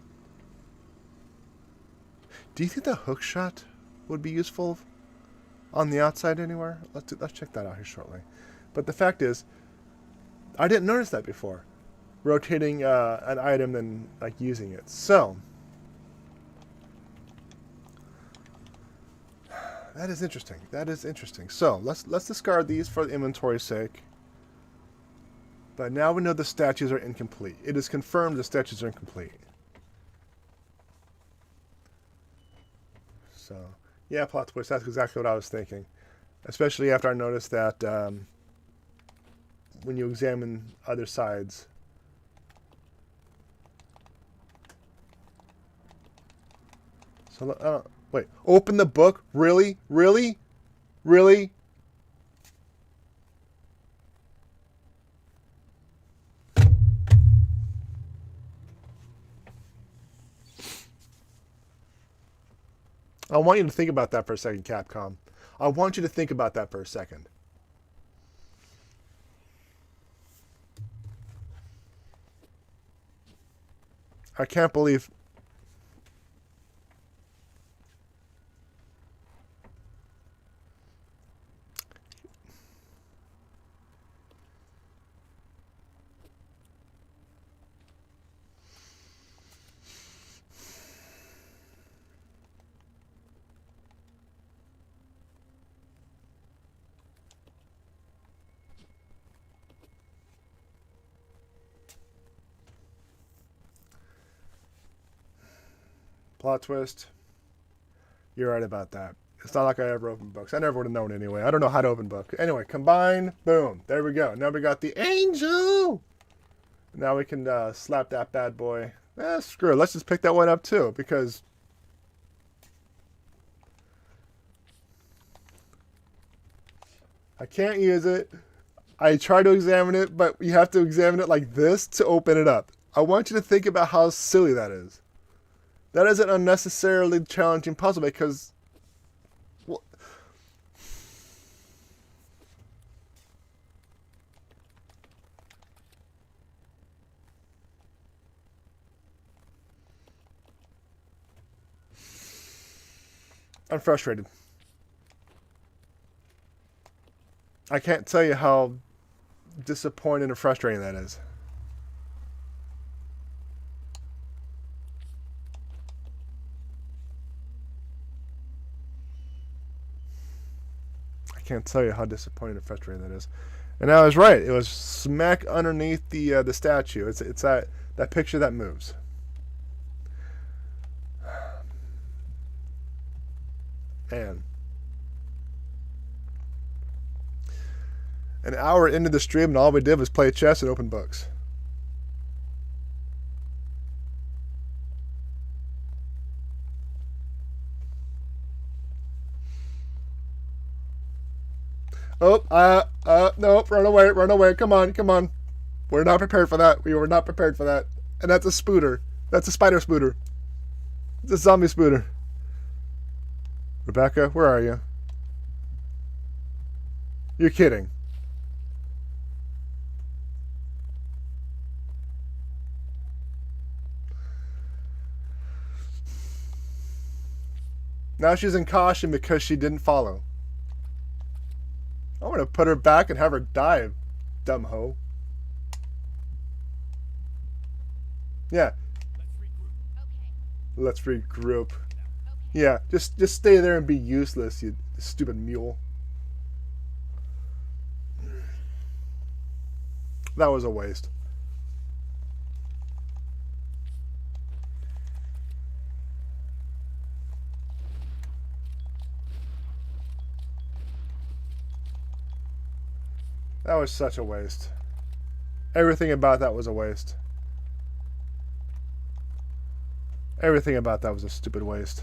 [SPEAKER 1] do you think the hook shot would be useful on the outside anywhere? Let's check that out here shortly. But the fact is, I didn't notice that before, rotating an item and like using it. So that is interesting. That is interesting. So let's discard these for the inventory's sake. But now we know the statues are incomplete. It is confirmed the statues are incomplete. So, yeah, plot twist. That's exactly what I was thinking. Especially after I noticed that when you examine other sides. So, wait. Open the book? Really? Really? Really? I want you to think about that for a second, Capcom. I want you to think about that for a second. I can't believe... Plot twist. You're right about that. It's not like I ever opened books. I never would have known anyway. I don't know how to open book. Anyway, combine. Boom. There we go. Now we got the angel. Now we can slap that bad boy. Screw it. Let's just pick that one up too, because I can't use it. I try to examine it, but you have to examine it like this to open it up. I want you to think about how silly that is. That is an unnecessarily challenging puzzle, because... well, I'm frustrated. I can't tell you how disappointing and frustrating that is. I can't tell you how disappointing and frustrating that is. And I was right. It was smack underneath the statue. It's that picture that moves. Man. An hour into the stream and all we did was play chess and open books. Oh, nope, run away, come on. We're not prepared for that. We were not prepared for that. And that's a spooder. That's a spider spooder. It's a zombie spooder. Rebecca, where are you? You're kidding. Now she's in caution because she didn't follow. I'm gonna put her back and have her die, dumb hoe. Yeah. Let's regroup. Yeah, just stay there and be useless, you stupid mule. That was a waste. That was such a waste. Everything about that was a waste. Everything about that was a stupid waste.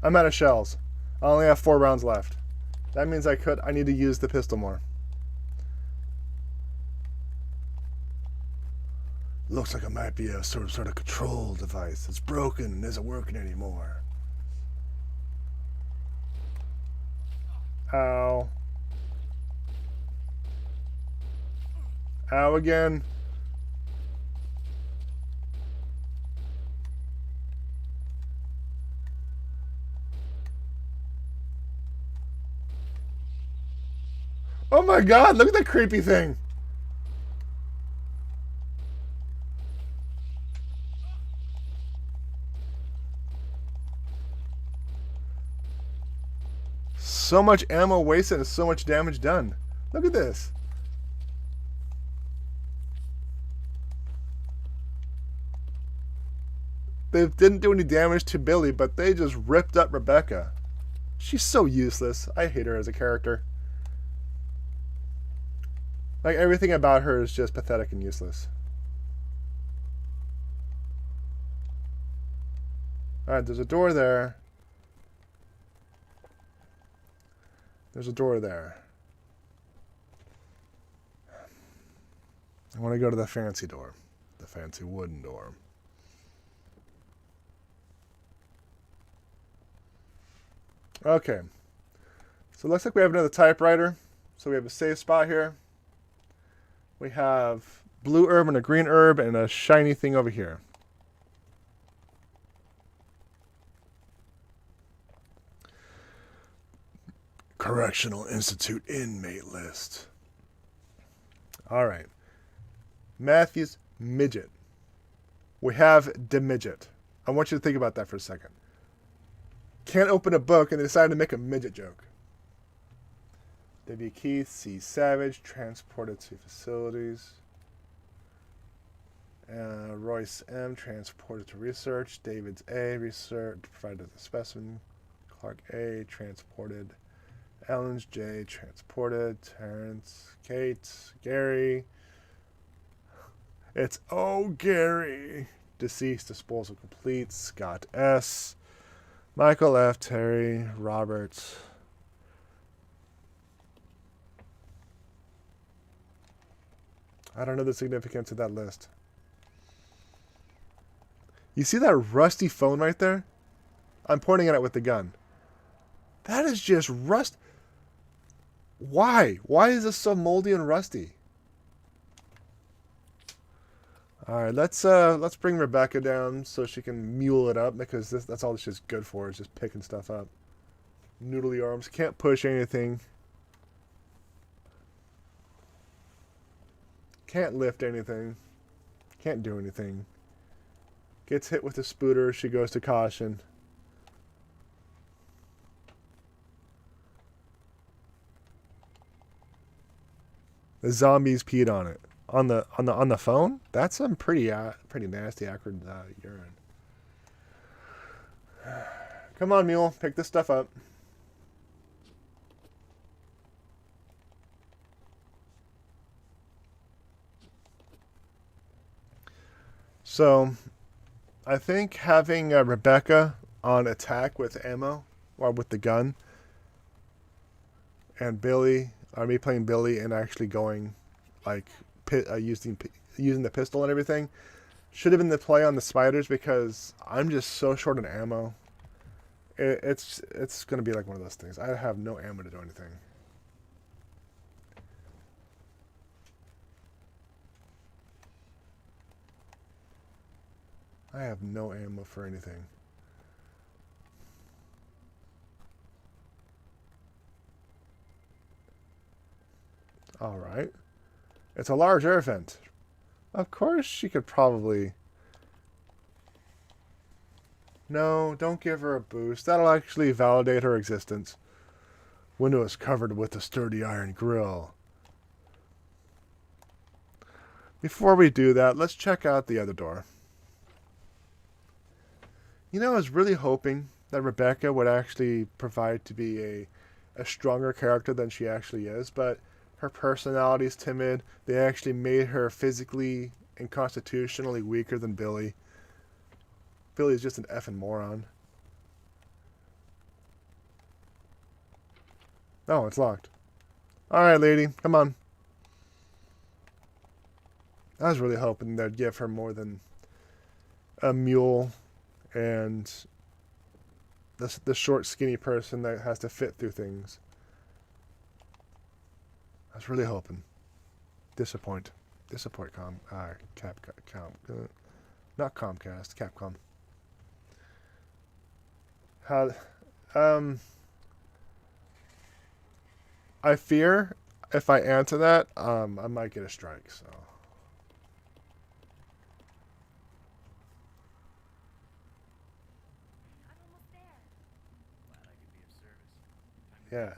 [SPEAKER 1] I'm out of shells. I only have 4 rounds left. That means I need to use the pistol more. Looks like it might be a sort of control device. It's broken and isn't working anymore. Ow. Ow again. Oh my god, look at that creepy thing. So much ammo wasted and so much damage done. Look at this. They didn't do any damage to Billy, but they just ripped up Rebecca. She's so useless. I hate her as a character. Like, everything about her is just pathetic and useless. Alright, there's a door there. There's a door there. I want to go to the fancy door. The fancy wooden door. Okay. So it looks like we have another typewriter. So we have a safe spot here. We have blue herb and a green herb and a shiny thing over here. Correctional Institute inmate list. All right. Matthew's midget. We have the midget. I want you to think about that for a second. Can't open a book and they decided to make a midget joke. W. Keith, C. Savage, transported to facilities. Royce M. transported to research. David's A. research, provided the specimen. Clark A. transported. Ellen's J. transported. Terrence, Kate, Gary. It's Gary. Deceased disposal complete. Scott S. Michael F. Terry. Roberts. I don't know the significance of that list. You see that rusty phone right there? I'm pointing at it with the gun. That is just rust. Why? Why is this so moldy and rusty? All right, let's bring Rebecca down so she can mule it up, because that's all she's good for, is just picking stuff up. Noodly arms, can't push anything. Can't lift anything. Can't do anything. Gets hit with a spooder, she goes to caution. The zombies peed on it. On the phone? That's some pretty nasty acrid urine. Come on, mule, pick this stuff up. So, I think having Rebecca on attack with ammo or with the gun, and Billy, or me playing Billy and actually going like using the pistol and everything, should have been the play on the spiders because I'm just so short on ammo. It's gonna be like one of those things. I have no ammo to do anything. I have no ammo for anything. All right. It's a large air vent. Of course she could probably... No, don't give her a boost. That'll actually validate her existence. Window is covered with a sturdy iron grill. Before we do that, let's check out the other door. You know, I was really hoping that Rebecca would actually provide to be a stronger character than she actually is, but her personality is timid. They actually made her physically and constitutionally weaker than Billy. Billy's just an effing moron. Oh, it's locked. Alright, lady, come on. I was really hoping they'd give her more than a mule and the short, skinny person that has to fit through things. I was really hoping. Disappoint, not Comcast, Capcom. How, I fear if I answer that, I might get a strike. So.
[SPEAKER 2] I'm almost there.
[SPEAKER 3] Glad I could be of service.
[SPEAKER 1] Yeah.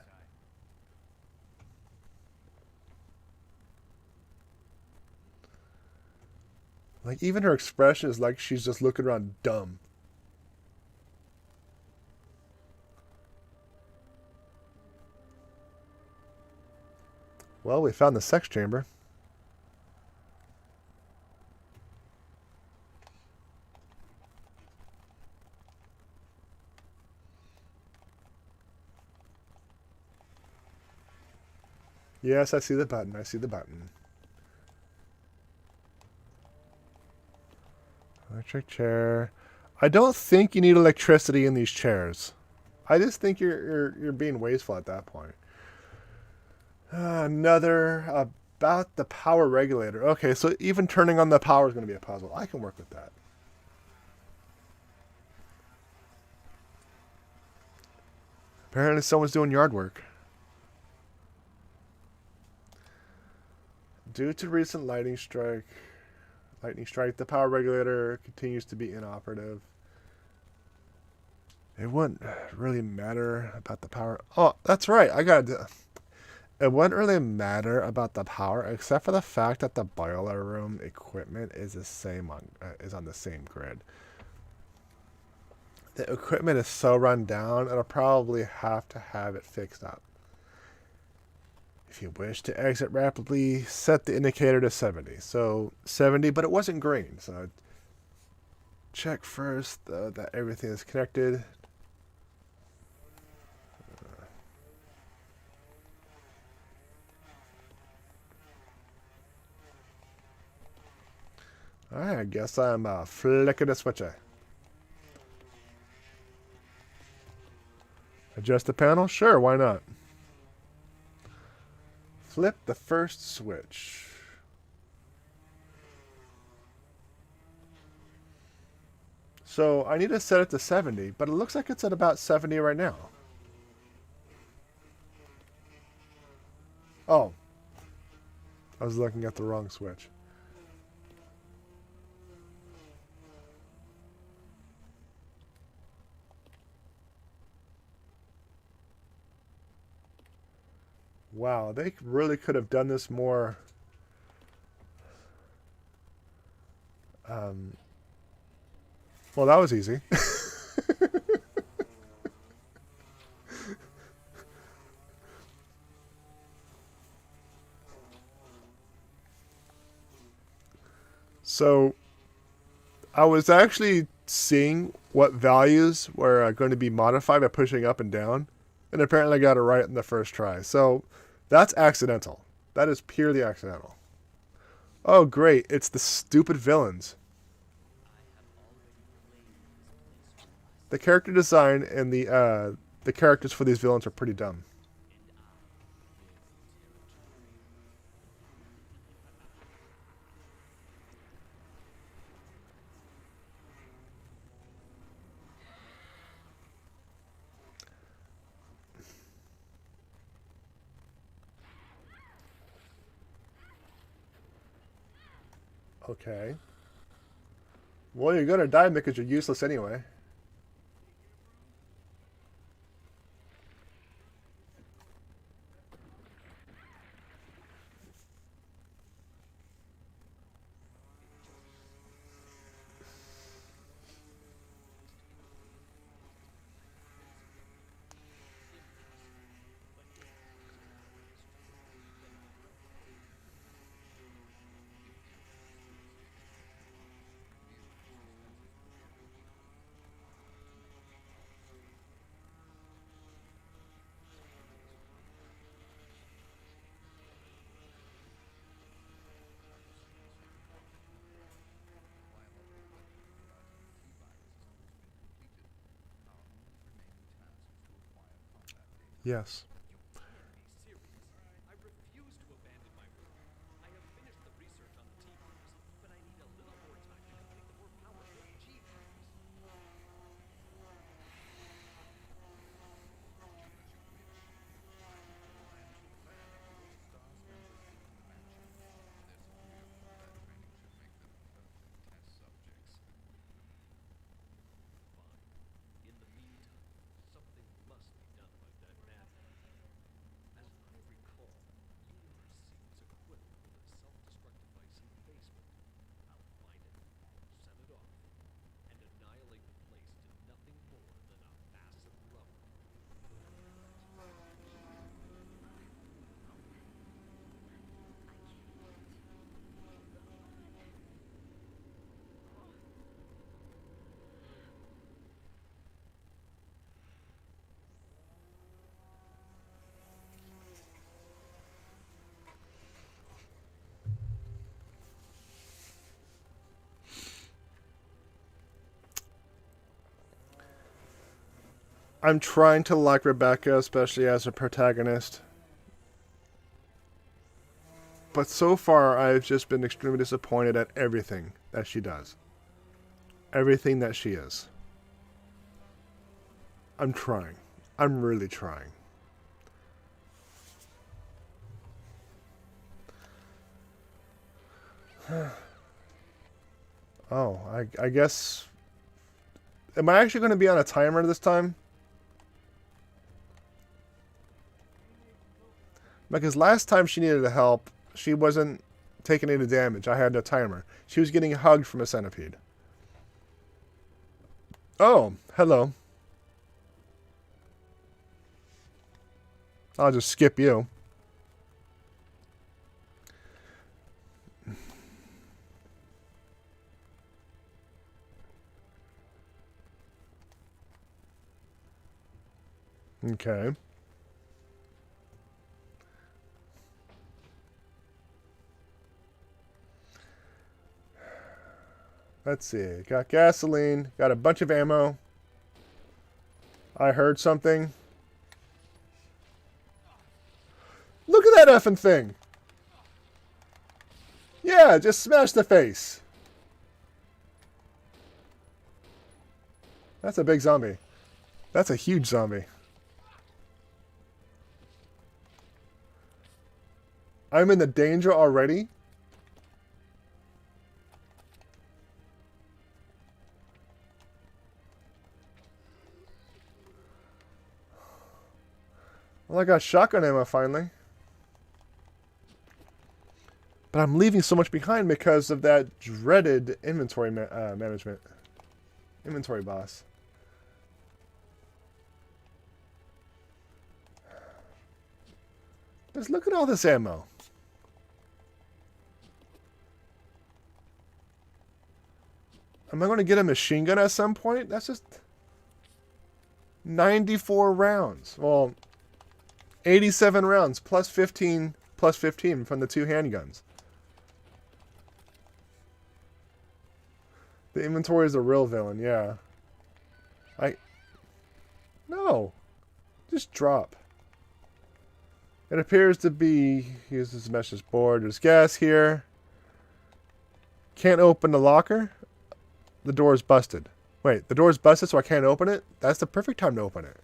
[SPEAKER 1] Like, even her expression is like she's just looking around dumb. Well, we found the sex chamber. Yes, I see the button. I see the button. Electric chair. I don't think you need electricity in these chairs. I just think you're being wasteful at that point. Another about the power regulator. Okay, so even turning on the power is going to be a puzzle. I can work with that. Apparently someone's doing yard work. Due to recent lightning strike, the power regulator continues to be inoperative. It wouldn't really matter about the power. Oh, that's right. It wouldn't really matter about the power except for the fact that the boiler room equipment is on the same grid. The equipment is so run down, it'll probably have to have it fixed up. If you wish to exit rapidly, set the indicator to 70. So 70, but it wasn't green. So check first that everything is connected. Alright, I guess I'm flicking the switcher. Adjust the panel? Sure, why not? Flip the first switch. So I need to set it to 70, but it looks like it's at about 70 right now. Oh. I was looking at the wrong switch. Wow, they really could have done this more. Well, that was easy. So, I was actually seeing what values were going to be modified by pushing up and down, and apparently I got it right in the first try. So, that's accidental. That is purely accidental. Oh, great. It's the stupid villains. The character design and the characters for these villains are pretty dumb. Okay. Well, you're gonna die because you're useless anyway. Yes.
[SPEAKER 4] I refuse to abandon my work. I have finished the research on the T-virus, but I need a little more time to complete the more powerful G-virus. In the meantime, something must be done about that matter. As I recall, University was equipped with a self-destruct device in the basement. I'll find it, set it off, and annihilate the place to nothing more than a mass of rubble.
[SPEAKER 1] I'm trying to like Rebecca, especially as a protagonist. But so far, I've just been extremely disappointed at everything that she does. Everything that she is. I'm trying. I'm really trying. Oh, I guess... Am I actually going to be on a timer this time? Because last time she needed help, she wasn't taking any damage. I had no timer. She was getting hugged from a centipede. Oh, hello. I'll just skip you. Okay. Let's see. Got gasoline. Got a bunch of ammo. I heard something. Look at that effing thing. Yeah, just smash the face. That's a big zombie. That's a huge zombie. I'm in the danger already? Well, I got shotgun ammo finally. But I'm leaving so much behind because of that dreaded inventory management. Inventory boss. Just look at all this ammo. Am I going to get a machine gun at some point? That's just 94 rounds. Well, 87 rounds plus 15 from the 2 handguns. The inventory is a real villain, yeah. No. Just drop. It appears to be... Here's this message board. There's gas here. Can't open the locker. The door is busted. Wait, the door is busted so I can't open it? That's the perfect time to open it.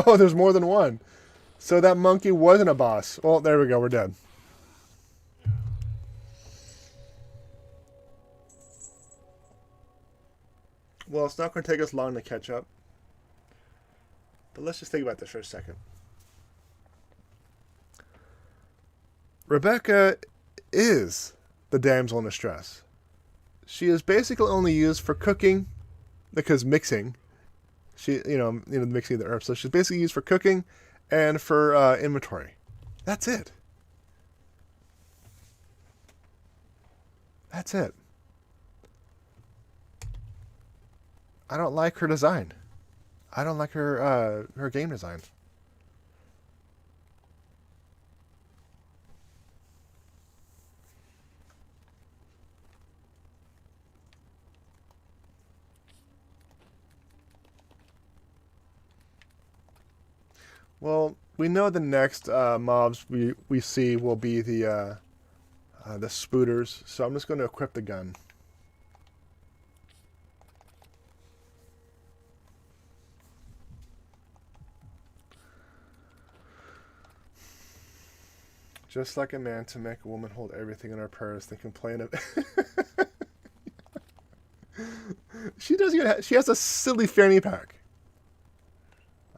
[SPEAKER 1] Oh, there's more than one. So that monkey wasn't a boss. Well, there we go. We're dead. Well, it's not going to take us long to catch up. But let's just think about this for a second. Rebecca is the damsel in distress. She is basically only used for cooking, because mixing. Mixing the herbs. So she's basically used for cooking and for inventory. That's it. That's it. I don't like her design. I don't like her game design. Well, we know the next mobs we see will be the spooders, so I'm just going to equip the gun. Just like a man to make a woman hold everything in her purse, then complain of. She doesn't even she has a silly fanny pack.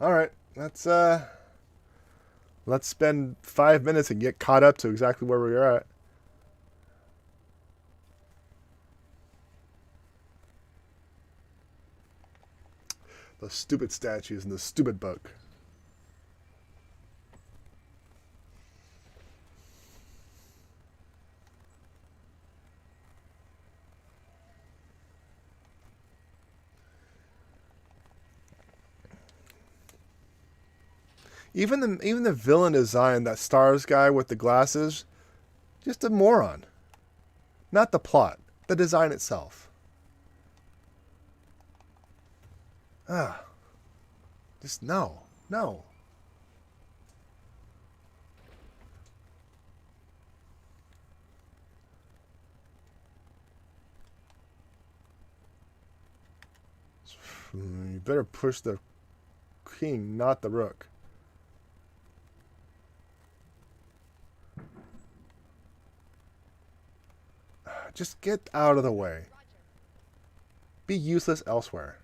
[SPEAKER 1] All right, let's spend 5 minutes and get caught up to exactly where we are at. Those stupid statues in the stupid book. Even the villain design, that stars guy with the glasses, just a moron. Not the plot, the design itself. Just no. You better push the king, not the rook. Just get out of the way. Be useless elsewhere.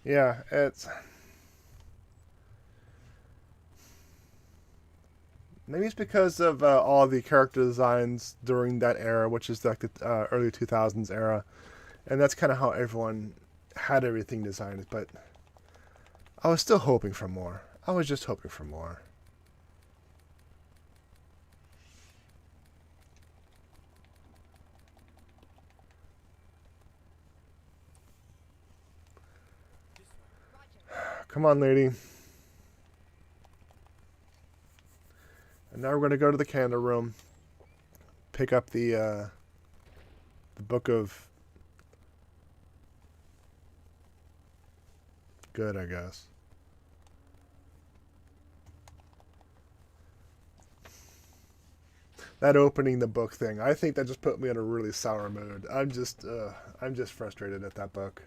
[SPEAKER 1] Yeah, maybe it's because of all the character designs during that era, which is like the early 2000s era. And that's kind of how everyone had everything designed. But I was still hoping for more. I was just hoping for more. Come on, lady. Now we're going to go to the candle room. Pick up the book of good, I guess. That opening the book thing, I think that just put me in a really sour mood. I'm just frustrated at that book.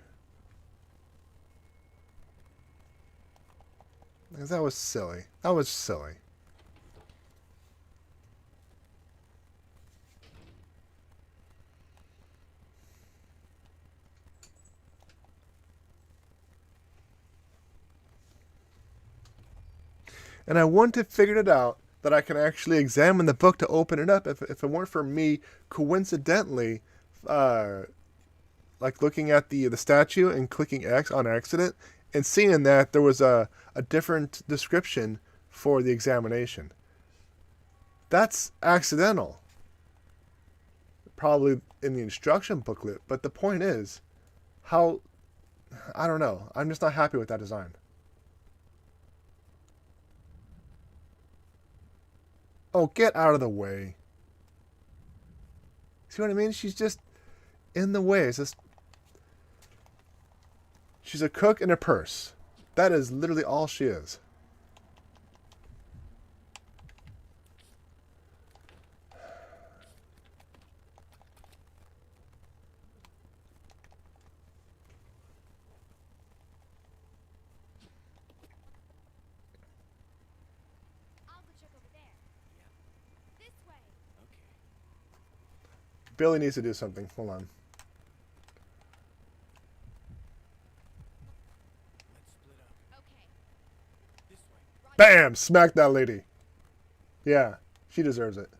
[SPEAKER 1] Because that was silly. That was silly. And I wouldn't have figured it out that I can actually examine the book to open it up if it weren't for me coincidentally like looking at the statue and clicking X on accident and seeing that there was a different description for the examination. That's accidental. Probably in the instruction booklet, but the point is how, I don't know. I'm just not happy with that design. Oh, get out of the way. See what I mean? She's just in the way. It's just... She's a cook in a purse. That is literally all she is.
[SPEAKER 2] I'll go check over there. This way.
[SPEAKER 3] Okay.
[SPEAKER 1] Billy needs to do something. Hold on.
[SPEAKER 3] Let's split up.
[SPEAKER 2] Okay.
[SPEAKER 3] This way.
[SPEAKER 1] Bam! Smack that lady. Yeah, she deserves it.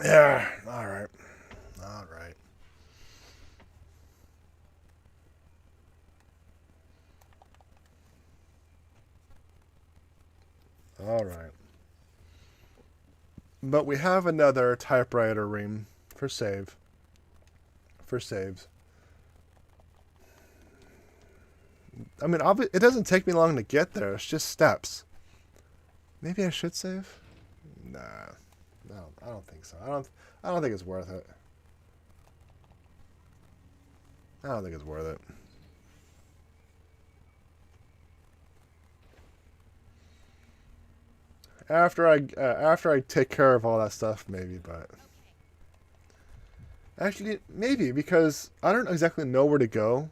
[SPEAKER 1] Yeah, alright. Alright. Alright. But we have another typewriter ring for save. For saves. I mean, it doesn't take me long to get there. It's just steps. Maybe I should save? Nah. No, I don't think so. I don't think it's worth it. I don't think it's worth it. After I take care of all that stuff, maybe, but actually maybe because I don't exactly know where to go,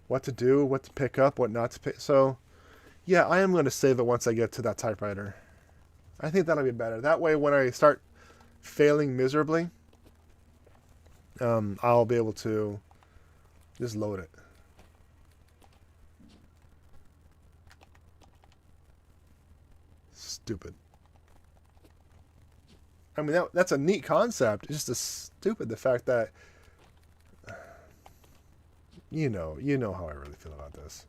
[SPEAKER 1] what to do, what to pick up, what not to pick. So, yeah, I am going to save it once I get to that typewriter. I think that'll be better. That way, when I start failing miserably, I'll be able to just load it. Stupid. I mean, that's a neat concept. It's just stupid the fact that you know how I really feel about this.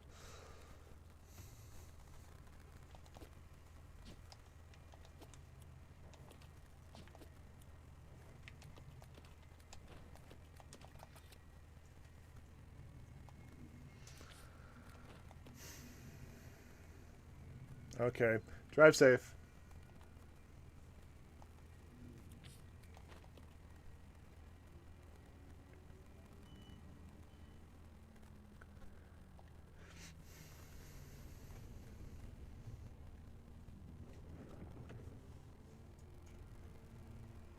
[SPEAKER 1] Okay, drive safe.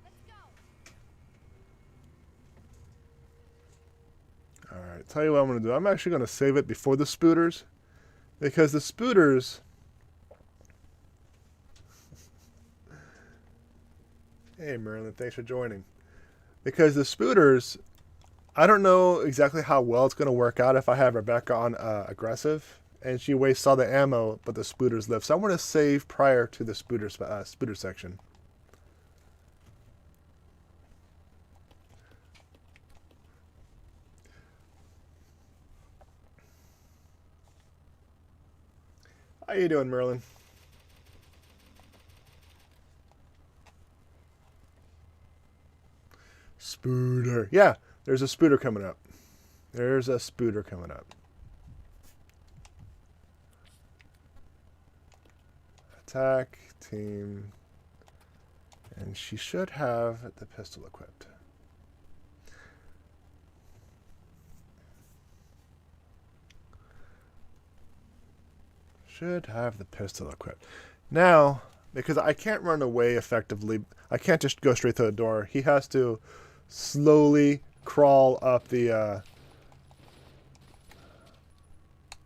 [SPEAKER 2] Let's go.
[SPEAKER 1] Alright, tell you what I'm going to do. I'm actually going to save it before the spooders. Because the spooders... Hey, Merlin, thanks for joining. Because the spooders, I don't know exactly how well it's going to work out if I have Rebecca on aggressive. And she wastes all the ammo, but the spooders live. So I'm going to save prior to the spooder section. How you doing, Merlin? Spooder. Yeah, there's a spooder coming up. There's a spooder coming up. Attack, team. And she should have the pistol equipped. Should have the pistol equipped. Now, because I can't run away effectively, I can't just go straight to the door. He has to slowly crawl up the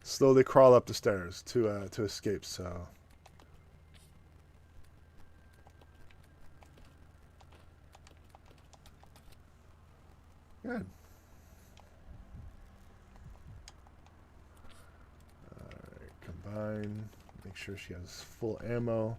[SPEAKER 1] stairs to escape. So good. Alright, combine. Make sure she has full ammo.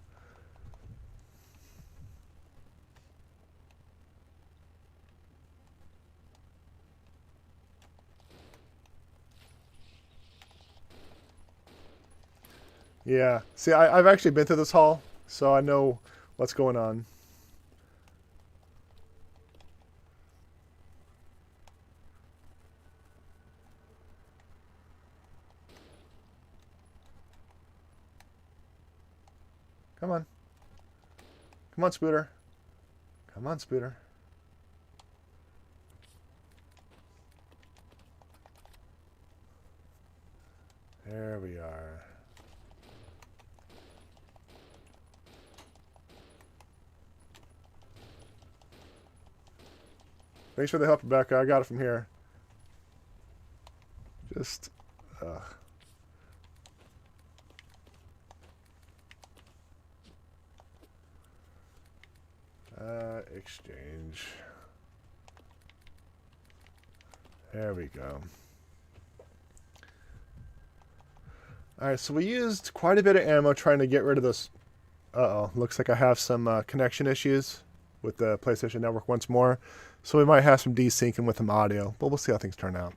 [SPEAKER 1] Yeah. See, I've actually been to this hall, so I know what's going on. Come on. Come on, Spooter. Come on, Spooter. There we are. Thanks for the help, Rebecca. I got it from here. Just, exchange. There we go. Alright, so we used quite a bit of ammo trying to get rid of this. Uh-oh, looks like I have some connection issues with the PlayStation Network once more. So we might have some desyncing with some audio, but we'll see how things turn out.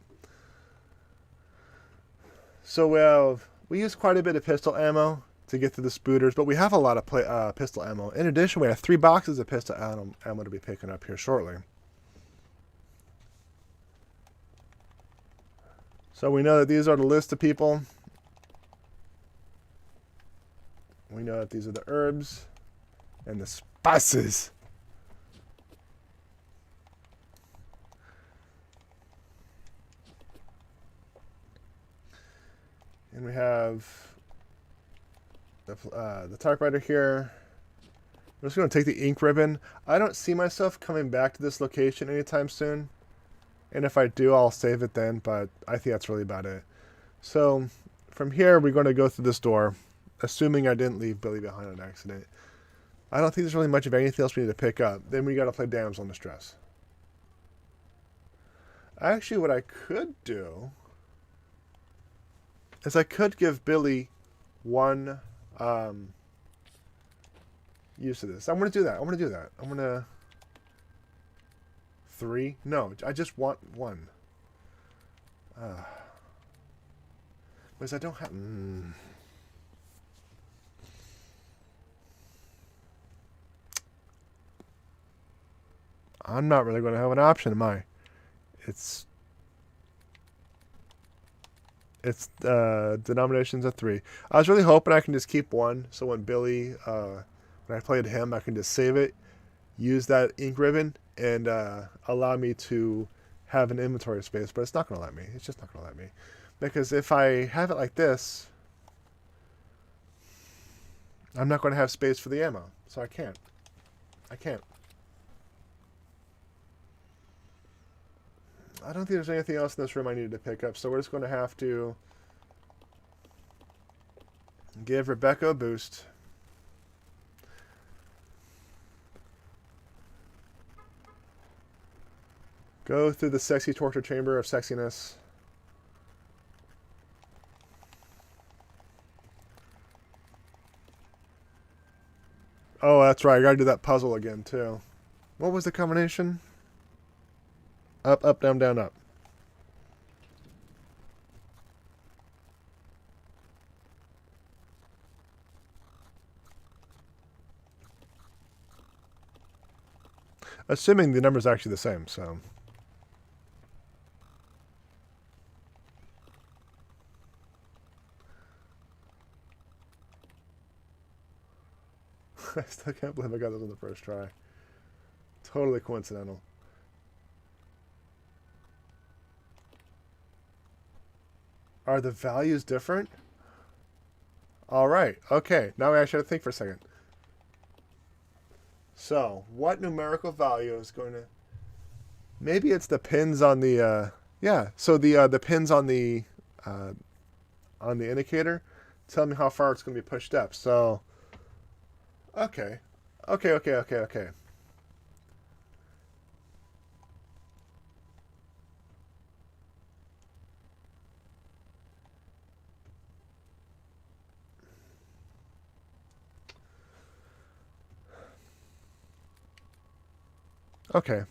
[SPEAKER 1] So we used quite a bit of pistol ammo to get to the spooters, but we have a lot of pistol ammo. In addition, we have 3 boxes of pistol ammo to be picking up here shortly. So we know that these are the list of people. We know that these are the herbs and the spices. And we have the typewriter here. I'm just going to take the ink ribbon. I don't see myself coming back to this location anytime soon. And if I do, I'll save it then, but I think that's really about it. So from here, we're going to go through this door, assuming I didn't leave Billy behind on accident. I don't think there's really much of anything else we need to pick up. Then we got to play Damsel in Distress. Actually, what I could do is I could give Billy one use of this. I'm going to do that. I'm going to 3? No, I just want 1. Because I don't have... I'm not really going to have an option, am I? It's denominations of 3. I was really hoping I can just keep 1, so when Billy, when I played him, I can just save it, use that ink ribbon, and allow me to have an inventory space, but it's not going to let me. It's just not going to let me. Because if I have it like this, I'm not going to have space for the ammo, so I can't. I don't think there's anything else in this room I needed to pick up, so we're just going to have to give Rebecca a boost. Go through the sexy torture chamber of sexiness. Oh, that's right. I gotta do that puzzle again, too. What was the combination? Up, up, down, down, up. Assuming the number's actually the same, so... I still can't believe I got this on the first try. Totally coincidental. Are the values different? Alright, okay. Now we actually have to think for a second. So, what numerical value is going to... Maybe it's the pins on the... yeah, so the pins on the indicator tell me how far it's going to be pushed up. So, okay. Okay. Okay.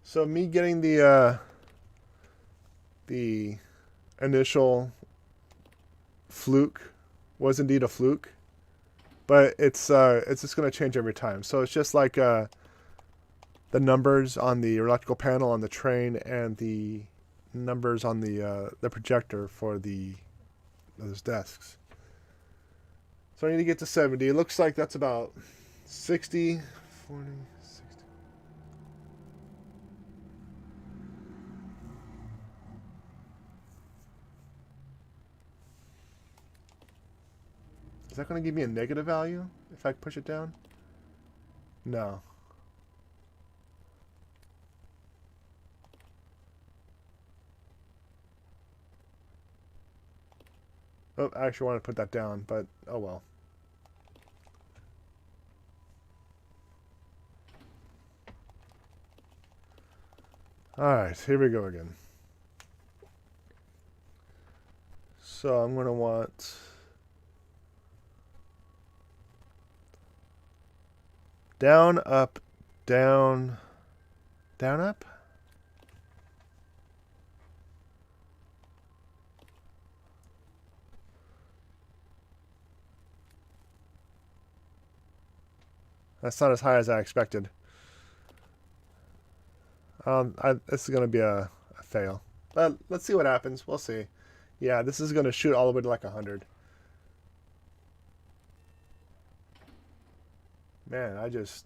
[SPEAKER 1] So me getting the initial fluke was indeed a fluke, but it's just going to change every time. So it's just like the numbers on the electrical panel on the train and the numbers on the projector for those desks. So I need to get to 70. It looks like that's about 60, 40, 60. Is that going to give me a negative value if I push it down? No. Oh, I actually want to put that down, but oh well. Alright, here we go again. So I'm going to want... down, up, down, down, up? That's not as high as I expected. This is going to be a fail. But let's see what happens. We'll see. Yeah, this is going to shoot all the way to like 100. Man, I just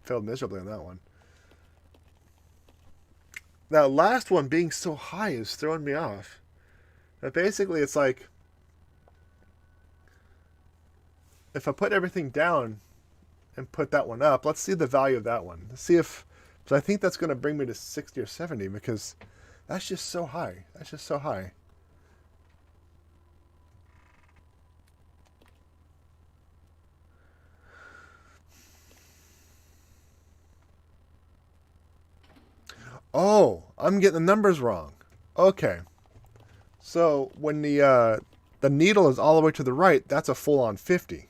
[SPEAKER 1] failed miserably on that one. That last one being so high is throwing me off. But basically, it's like... if I put everything down and put that one up, let's see the value of that one. Let's see if... so I think that's going to bring me to 60 or 70 because that's just so high. That's just so high. Oh, I'm getting the numbers wrong. Okay. So when the needle is all the way to the right, that's a full-on 50.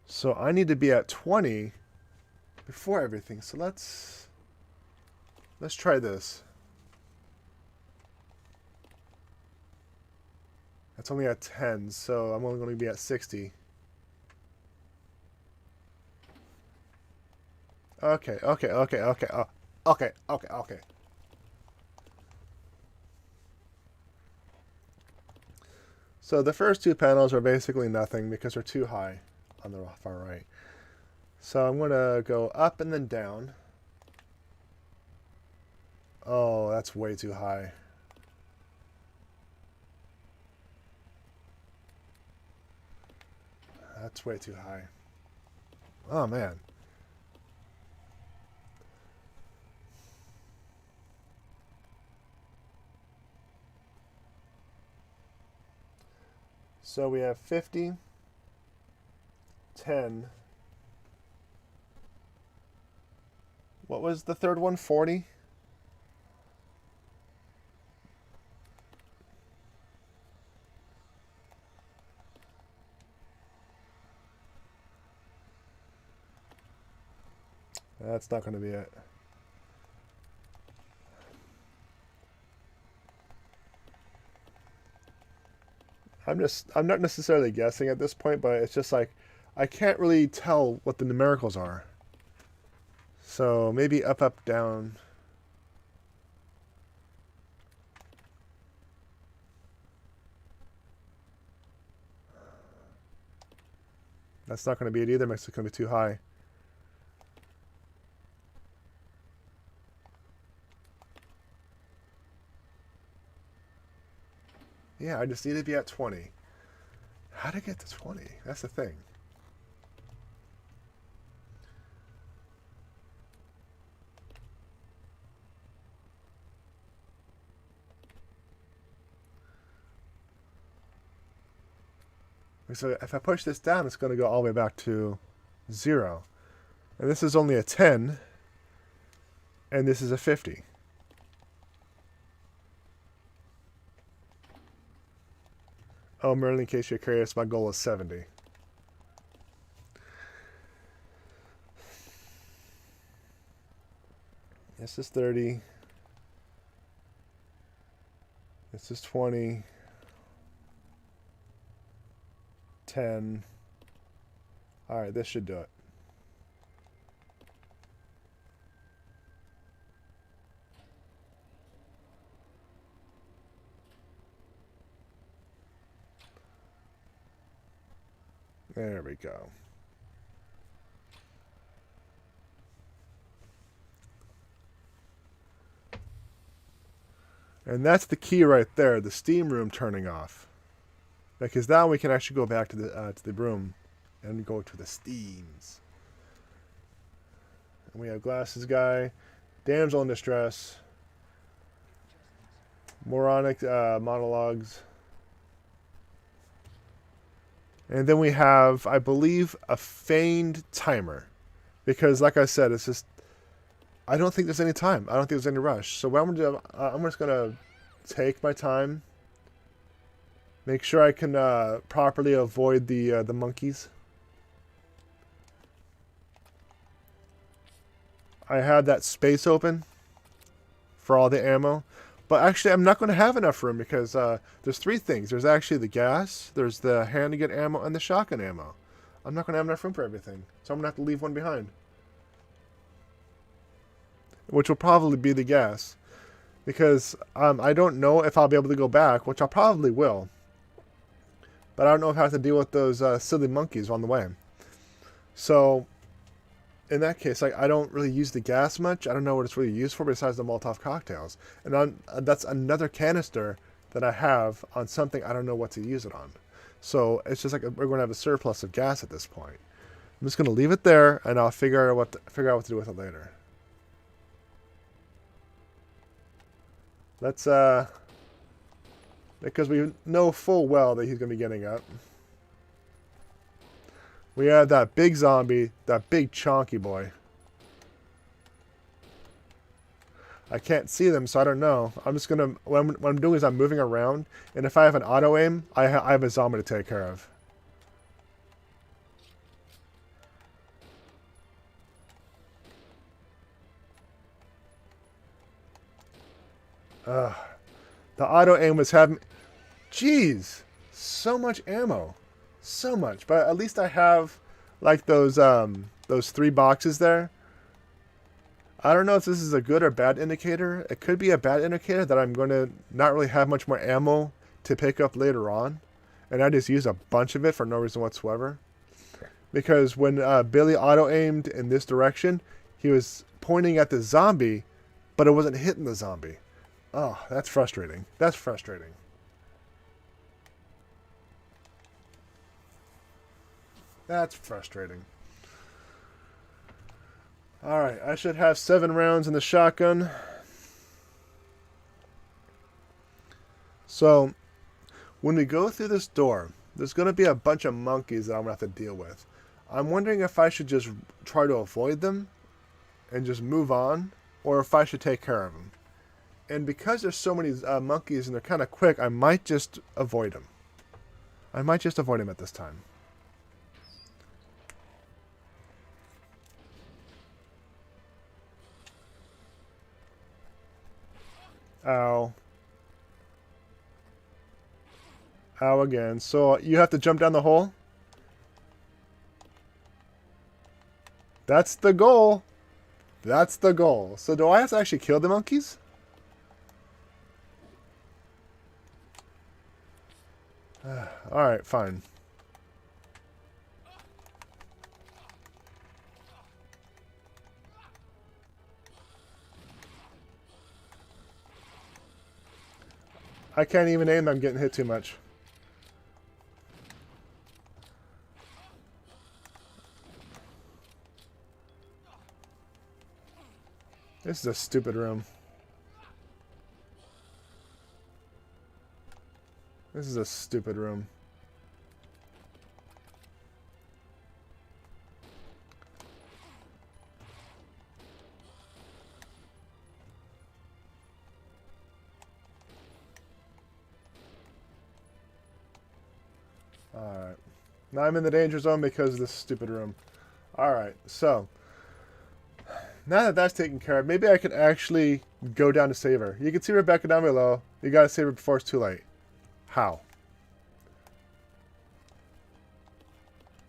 [SPEAKER 1] So I need to be at 20 before everything. So let's try this. That's only at 10, so I'm only going to be at 60. Okay. Okay. So the first two panels are basically nothing because they're too high on the far right. So I'm going to go up and then down. Oh, that's way too high. That's way too high. Oh, man. So we have 50, 10. What was the third one? 40? That's not going to be it. I'm not necessarily guessing at this point, but it's just like I can't really tell what the numericals are. So maybe up, up, down. That's not going to be it either. Makes it going to be too high. Yeah, I just need to be at 20. How to get to 20? That's the thing. So if I push this down, it's going to go all the way back to 0. And this is only a 10. And this is a 50. Oh, Merlin, in case you're curious, my goal is 70. This is 30. This is 20. 10. Alright, this should do it. There we go. And that's the key right there, the steam room turning off. Because now we can actually go back to the room and go to the steams. And we have glasses guy, damsel in distress, moronic monologues. And then we have, I believe, a feigned timer. Because, like I said, it's just, I don't think there's any time. I don't think there's any rush. So what I'm going to do, I'm just going to take my time. Make sure I can properly avoid the monkeys. I have that space open for all the ammo. But actually, I'm not going to have enough room because there's 3 things. There's actually the gas, there's the handgun ammo, and the shotgun ammo. I'm not going to have enough room for everything. So I'm going to have to leave one behind. Which will probably be the gas. Because I don't know if I'll be able to go back, which I probably will. But I don't know if I have to deal with those silly monkeys on the way. So, in that case, like, I don't really use the gas much. I don't know what it's really used for besides the Molotov cocktails. And that's another canister that I have on something I don't know what to use it on. So, it's just like we're going to have a surplus of gas at this point. I'm just going to leave it there, and I'll figure out what to do with it later. Let's, because we know full well that he's going to be getting up. We have that big zombie, that big chonky boy. I can't see them, so I don't know. I'm just going to, what I'm doing is I'm moving around, and if I have an auto aim, I have a zombie to take care of. Ugh. The auto aim was having... Jeez! So much ammo. So much. But at least I have, like, those 3 boxes there. I don't know if this is a good or bad indicator. It could be a bad indicator that I'm going to not really have much more ammo to pick up later on. And I just use a bunch of it for no reason whatsoever. Because when Billy auto-aimed in this direction, he was pointing at the zombie, but it wasn't hitting the zombie. Oh, that's frustrating. That's frustrating. That's frustrating. Alright, I should have 7 rounds in the shotgun. So, when we go through this door, there's going to be a bunch of monkeys that I'm going to have to deal with. I'm wondering if I should just try to avoid them and just move on, or if I should take care of them. And because there's so many monkeys and they're kind of quick, I might just avoid them. I might just avoid them at this time. Ow. Ow again. So you have to jump down the hole? That's the goal. That's the goal. So do I have to actually kill the monkeys? Alright, fine. I can't even aim, I'm getting hit too much. This is a stupid room. This is a stupid room. Alright. Now I'm in the danger zone because of this stupid room. Alright, so. Now that that's taken care of, maybe I can actually go down to save her. You can see Rebecca down below. You gotta save her before it's too late. How?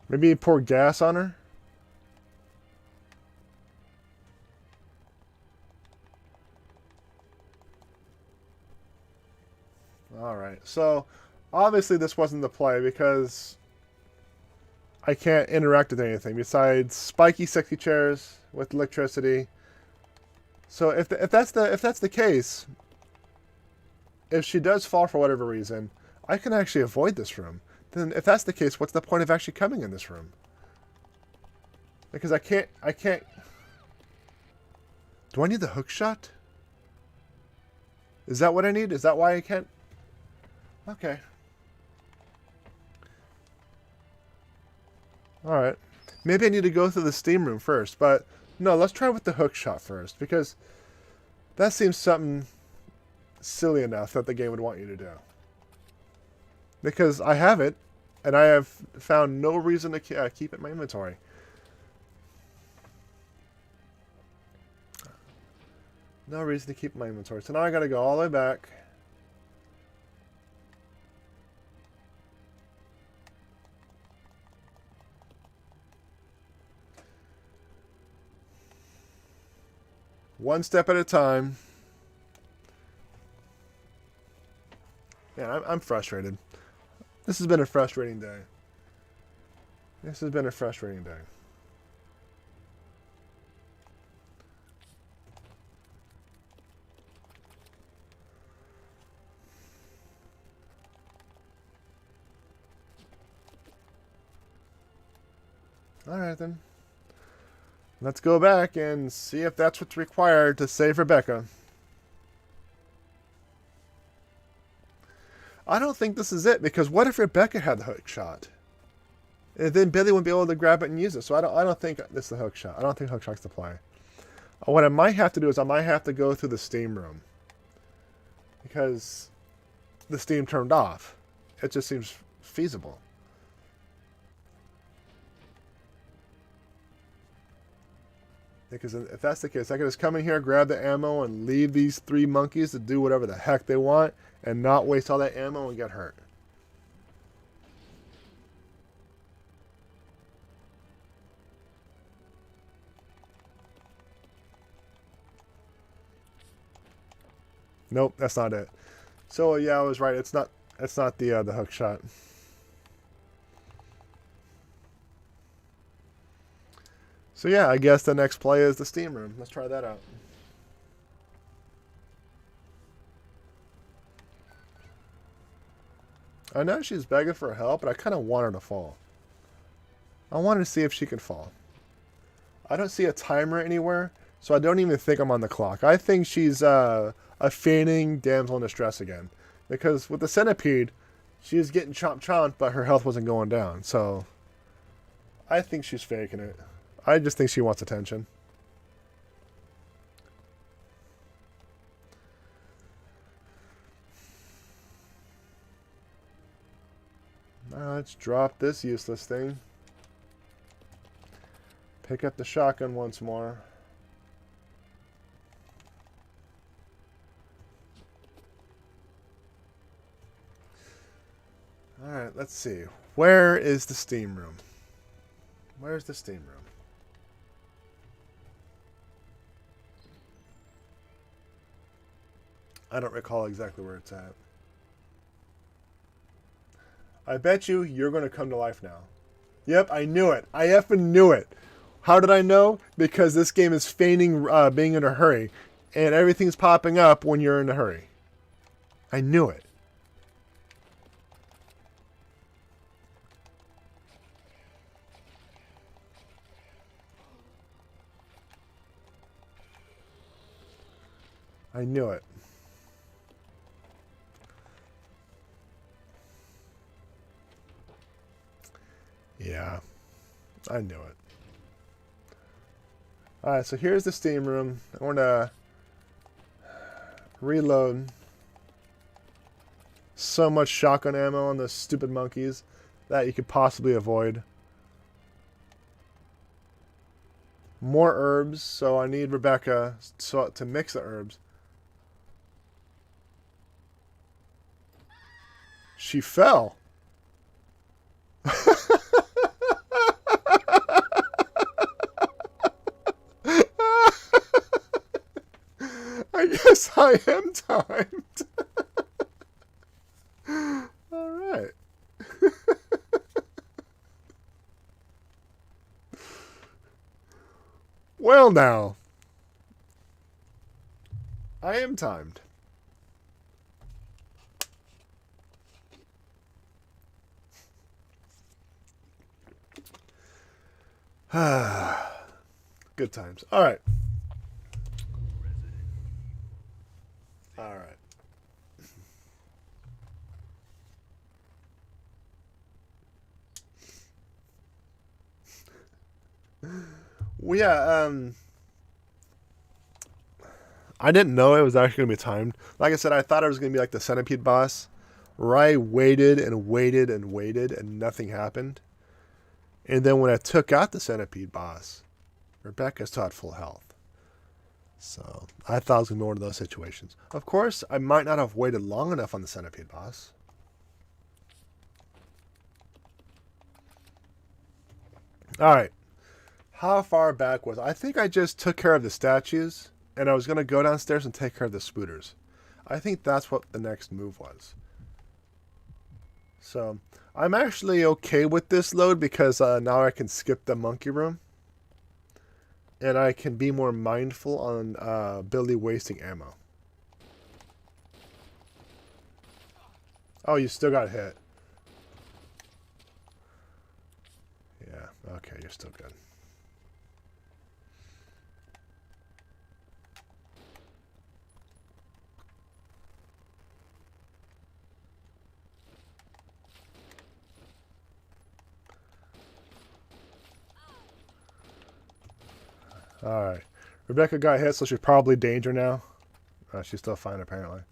[SPEAKER 1] Maybe pour gas on her? Alright, so obviously this wasn't the play because I can't interact with anything besides spiky sexy chairs with electricity. So if that's the case, if she does fall for whatever reason, I can actually avoid this room. Then if that's the case, what's the point of actually coming in this room? Because I can't... Do I need the hook shot? Is that what I need? Is that why I can't? Okay. Alright. Maybe I need to go through the steam room first, but no, let's try with the hook shot first, because that seems something silly enough that the game would want you to do. Because I have it, and I have found no reason to keep it in my inventory. No reason to keep it in my inventory. So now I gotta go all the way back. One step at a time. Yeah, I'm frustrated. This has been a frustrating day. This has been a frustrating day. Alright then. Let's go back and see if that's what's required to save Rebecca. I don't think this is it, because what if Rebecca had the hook shot? And then Billy wouldn't be able to grab it and use it. So I don't think this is the hook shot. I don't think hook shot's the play. What I might have to do is I might have to go through the steam room. Because the steam turned off. It just seems feasible. Because if that's the case, I can just come in here, grab the ammo, and leave these 3 monkeys to do whatever the heck they want, and not waste all that ammo and get hurt. Nope, that's not it. So yeah, I was right. It's not the hook shot. So yeah, I guess the next play is the steam room. Let's try that out. I know she's begging for help, but I kind of want her to fall. I want to see if she can fall. I don't see a timer anywhere, so I don't even think I'm on the clock. I think she's a feigning damsel in distress again. Because with the centipede, she was getting chomped, but her health wasn't going down. So I think she's faking it. I just think she wants attention. Now let's drop this useless thing. Pick up the shotgun once more. Alright, let's see. Where is the steam room? Where's the steam room? I don't recall exactly where it's at. I bet you're going to come to life now. Yep, I knew it. I effing knew it. How did I know? Because this game is feigning being in a hurry. And everything's popping up when you're in a hurry. I knew it. I knew it. Yeah, I knew it. Alright, so here's the steam room. I want to reload. So much shotgun ammo on those stupid monkeys that you could possibly avoid. More herbs, so I need Rebecca to mix the herbs. She fell. I guess I am timed. All right. Well, now. I am timed. Good times. All right. All right. Well, yeah, I didn't know it was actually going to be timed. Like I said, I thought it was going to be like the centipede boss, where I waited and waited and waited and nothing happened. And then when I took out the centipede boss, Rebecca still had full health. So I thought it was going to be one of those situations. Of course, I might not have waited long enough on the centipede boss. Alright. How far back was I think I just took care of the statues, and I was going to go downstairs and take care of the spooders. I think that's what the next move was. So, I'm actually okay with this load because now I can skip the monkey room. And I can be more mindful on Billy wasting ammo. Oh, you still got hit. Yeah, okay, you're still good. Alright. Rebecca got hit, so she's probably danger now. She's still fine, apparently.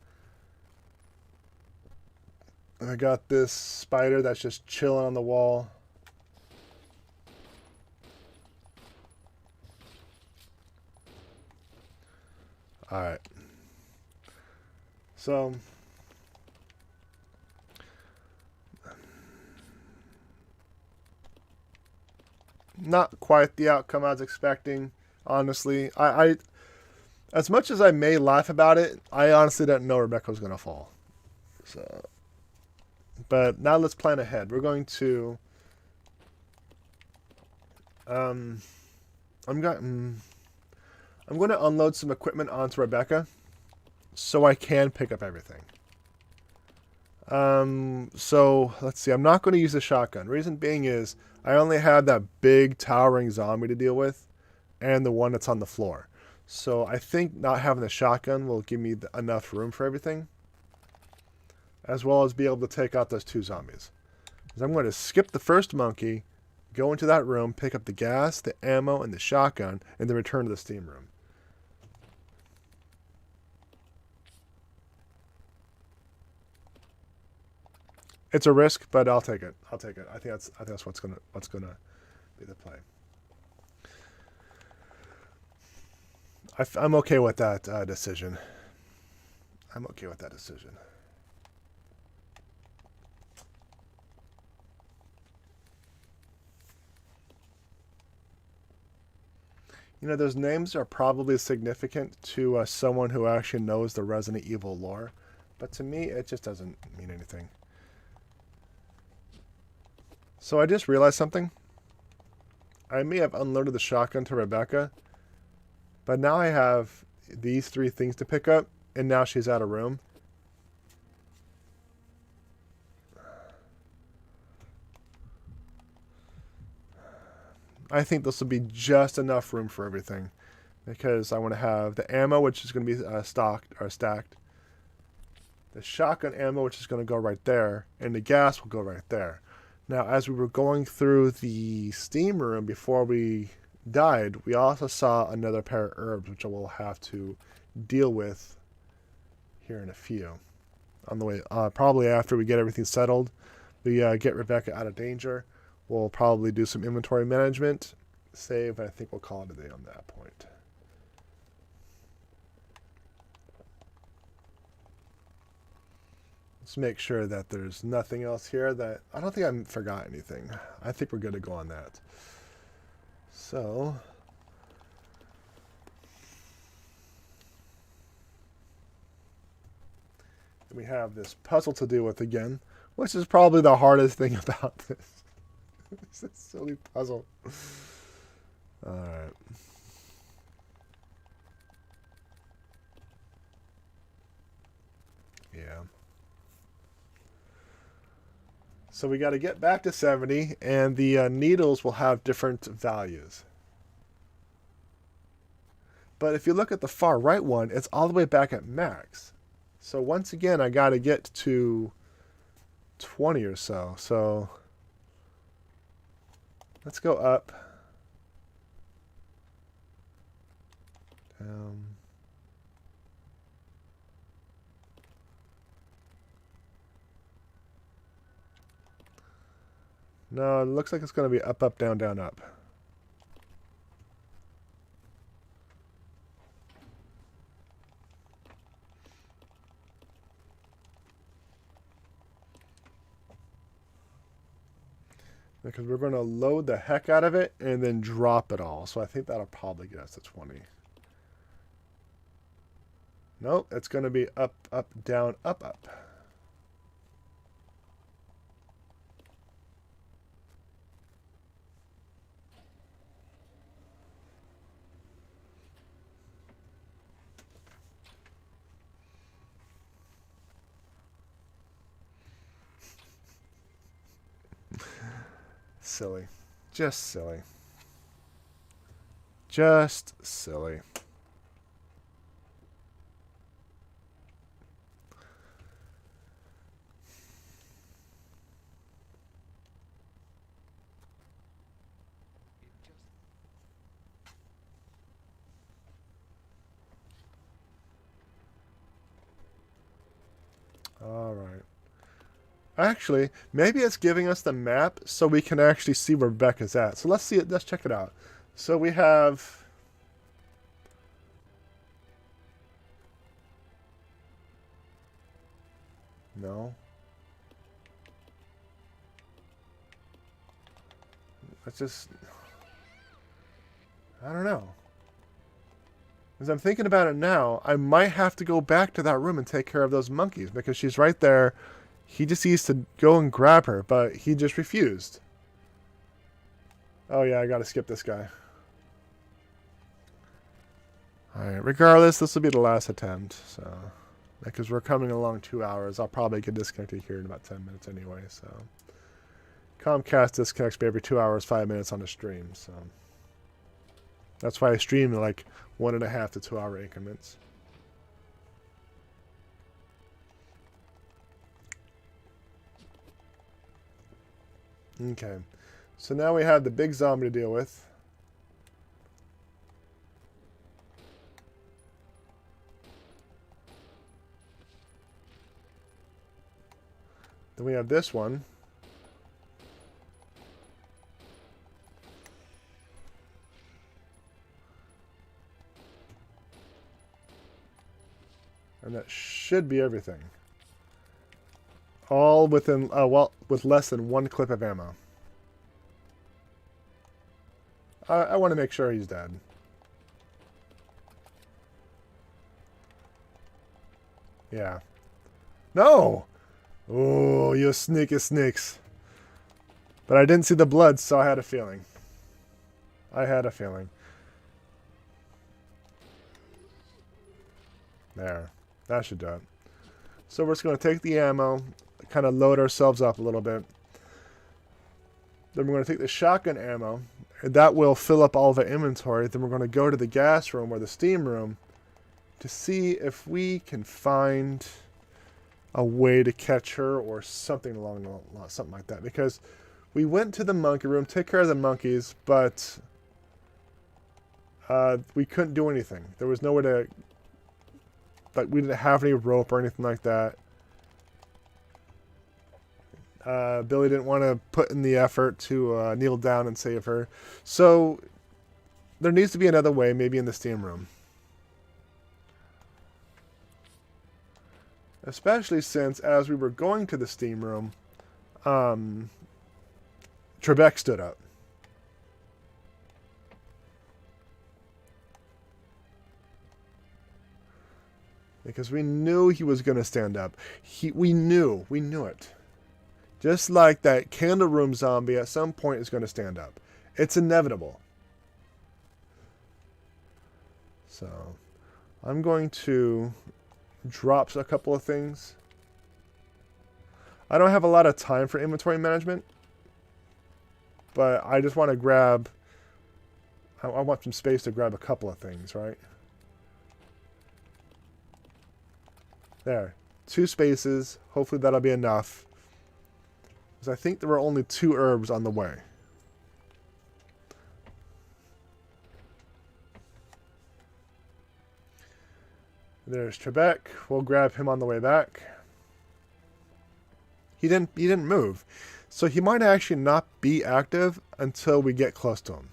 [SPEAKER 1] I got this spider that's just chilling on the wall. Alright. So... not quite the outcome I was expecting. Honestly, I as much as I may laugh about it, I honestly didn't know Rebecca was going to fall. So, but now let's plan ahead. We're going to I'm going to unload some equipment onto Rebecca so I can pick up everything. So let's see. I'm not going to use the shotgun. Reason being is I only have that big towering zombie to deal with and the one that's on the floor. So I think not having the shotgun will give me enough room for everything, as well as be able to take out those two zombies. So I'm going to skip the first monkey, go into that room, pick up the gas, the ammo, and the shotgun, and then return to the steam room. It's a risk, but I'll take it. I'll take it. I think that's what's gonna be the play. I'm okay with that decision. I'm okay with that decision. You know, those names are probably significant to someone who actually knows the Resident Evil lore. But to me, it just doesn't mean anything. So I just realized something. I may have unloaded the shotgun to Rebecca, but now I have these 3 things to pick up, and now she's out of room. I think this will be just enough room for everything, because I want to have the ammo, which is going to be stacked, the shotgun ammo, which is going to go right there, and the gas will go right there. Now, as we were going through the steam room before we died, we also saw another pair of herbs, which I will have to deal with here in a few. On the way, probably after we get everything settled, we get Rebecca out of danger. We'll probably do some inventory management, save, and I think we'll call it a day on that point. Let's make sure that there's nothing else here that... I don't think I forgot anything. I think we're good to go on that. So... we have this puzzle to deal with again, which is probably the hardest thing about this. It's a silly puzzle. Alright. Yeah. So we got to get back to 70, and the needles will have different values. But if you look at the far right one, it's all the way back at max. So once again, I got to get to 20 or so. So let's go up. Down. No, it looks like it's going to be up, up, down, down, up. Because we're going to load the heck out of it and then drop it all. So I think that'll probably get us to 20. Nope, it's going to be up, up, down, up, up. Silly. Just silly. Just silly. All right. Actually, maybe it's giving us the map so we can actually see where Rebecca's at. So let's see it. Let's check it out. So we have... No. Let's just... I don't know. As I'm thinking about it now, I might have to go back to that room and take care of those monkeys because she's right there. He just needs to go and grab her, but he just refused. Oh yeah, I gotta skip this guy. Alright, regardless, this will be the last attempt, so... Because we're coming along 2 hours, I'll probably get disconnected here in about 10 minutes anyway, so... Comcast disconnects me every 2 hours, 5 minutes on the stream, so... That's why I stream in like 1.5 to 2 hour increments. Okay, so now we have the big zombie to deal with. Then we have this one. And that should be everything. All within, well, with less than 1 clip of ammo. I want to make sure he's dead. Yeah. No! Oh, you sneaky sneaks. But I didn't see the blood, so I had a feeling. I had a feeling. There. That should do it. So we're just going to take the ammo, kind of load ourselves up a little bit. Then we're going to take the shotgun ammo. And that will fill up all of our inventory. Then we're going to go to the gas room or the steam room to see if we can find a way to catch her or something along the line, something like that. Because we went to the monkey room, take care of the monkeys, but we couldn't do anything. There was no way to, like, we didn't have any rope or anything like that. Billy didn't want to put in the effort to kneel down and save her. So there needs to be another way, maybe in the steam room. Especially since, as we were going to the steam room, Trebek stood up. Because we knew he was going to stand up. We knew it. Just like that candle room zombie at some point is going to stand up. It's inevitable. So, I'm going to drop a couple of things. I don't have a lot of time for inventory management. But I just want to grab... I want some space to grab a couple of things, right? There. 2 spaces. Hopefully that'll be enough. Because I think there were only 2 herbs on the way. There's Trebek. We'll grab him on the way back. He didn't move. So he might actually not be active until we get close to him.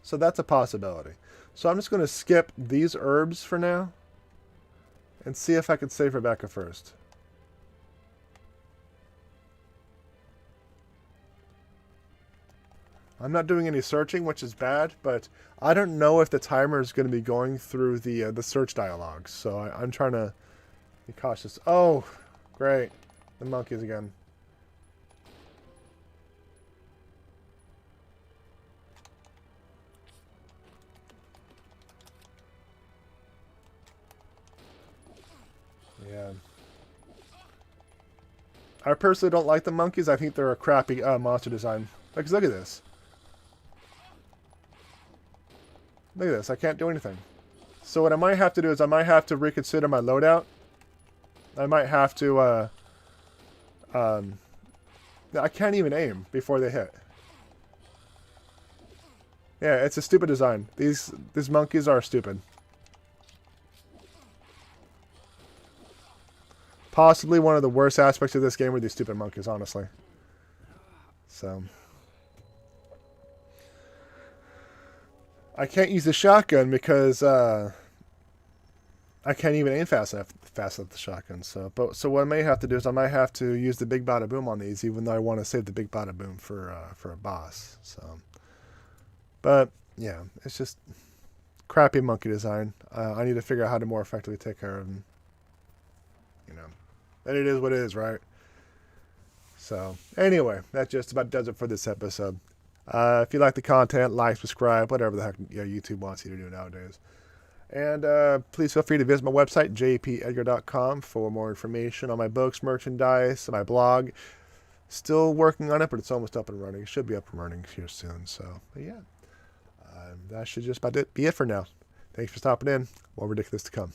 [SPEAKER 1] So that's a possibility. So I'm just going to skip these herbs for now. And see if I can save Rebecca first. I'm not doing any searching, which is bad, but I don't know if the timer is going to be going through the search dialogue. So I'm trying to be cautious. Oh, great. The monkeys again. Yeah. I personally don't like the monkeys. I think they're a crappy monster design. Because look at this. Look at this. I can't do anything. So what I might have to do is I might have to reconsider my loadout. I might have to... I can't even aim before they hit. Yeah, it's a stupid design. These monkeys are stupid. Possibly one of the worst aspects of this game are these stupid monkeys, honestly. So... I can't use the shotgun because I can't even aim fast enough with the shotgun. So what I may have to do is I might have to use the big bada boom on these, even though I want to save the big bada boom for a boss. So, but yeah, it's just crappy monkey design. I need to figure out how to more effectively take care of them. You know, and it is what it is, right? So anyway, that just about does it for this episode. If you like the content, like, subscribe, whatever the heck YouTube wants you to do nowadays. And please feel free to visit my website, JPEdgar.com, for more information on my books, merchandise, my blog. Still working on it, but it's almost up and running. It should be up and running here soon. So, but yeah, that should just about be it for now. Thanks for stopping in. More ridiculous to come.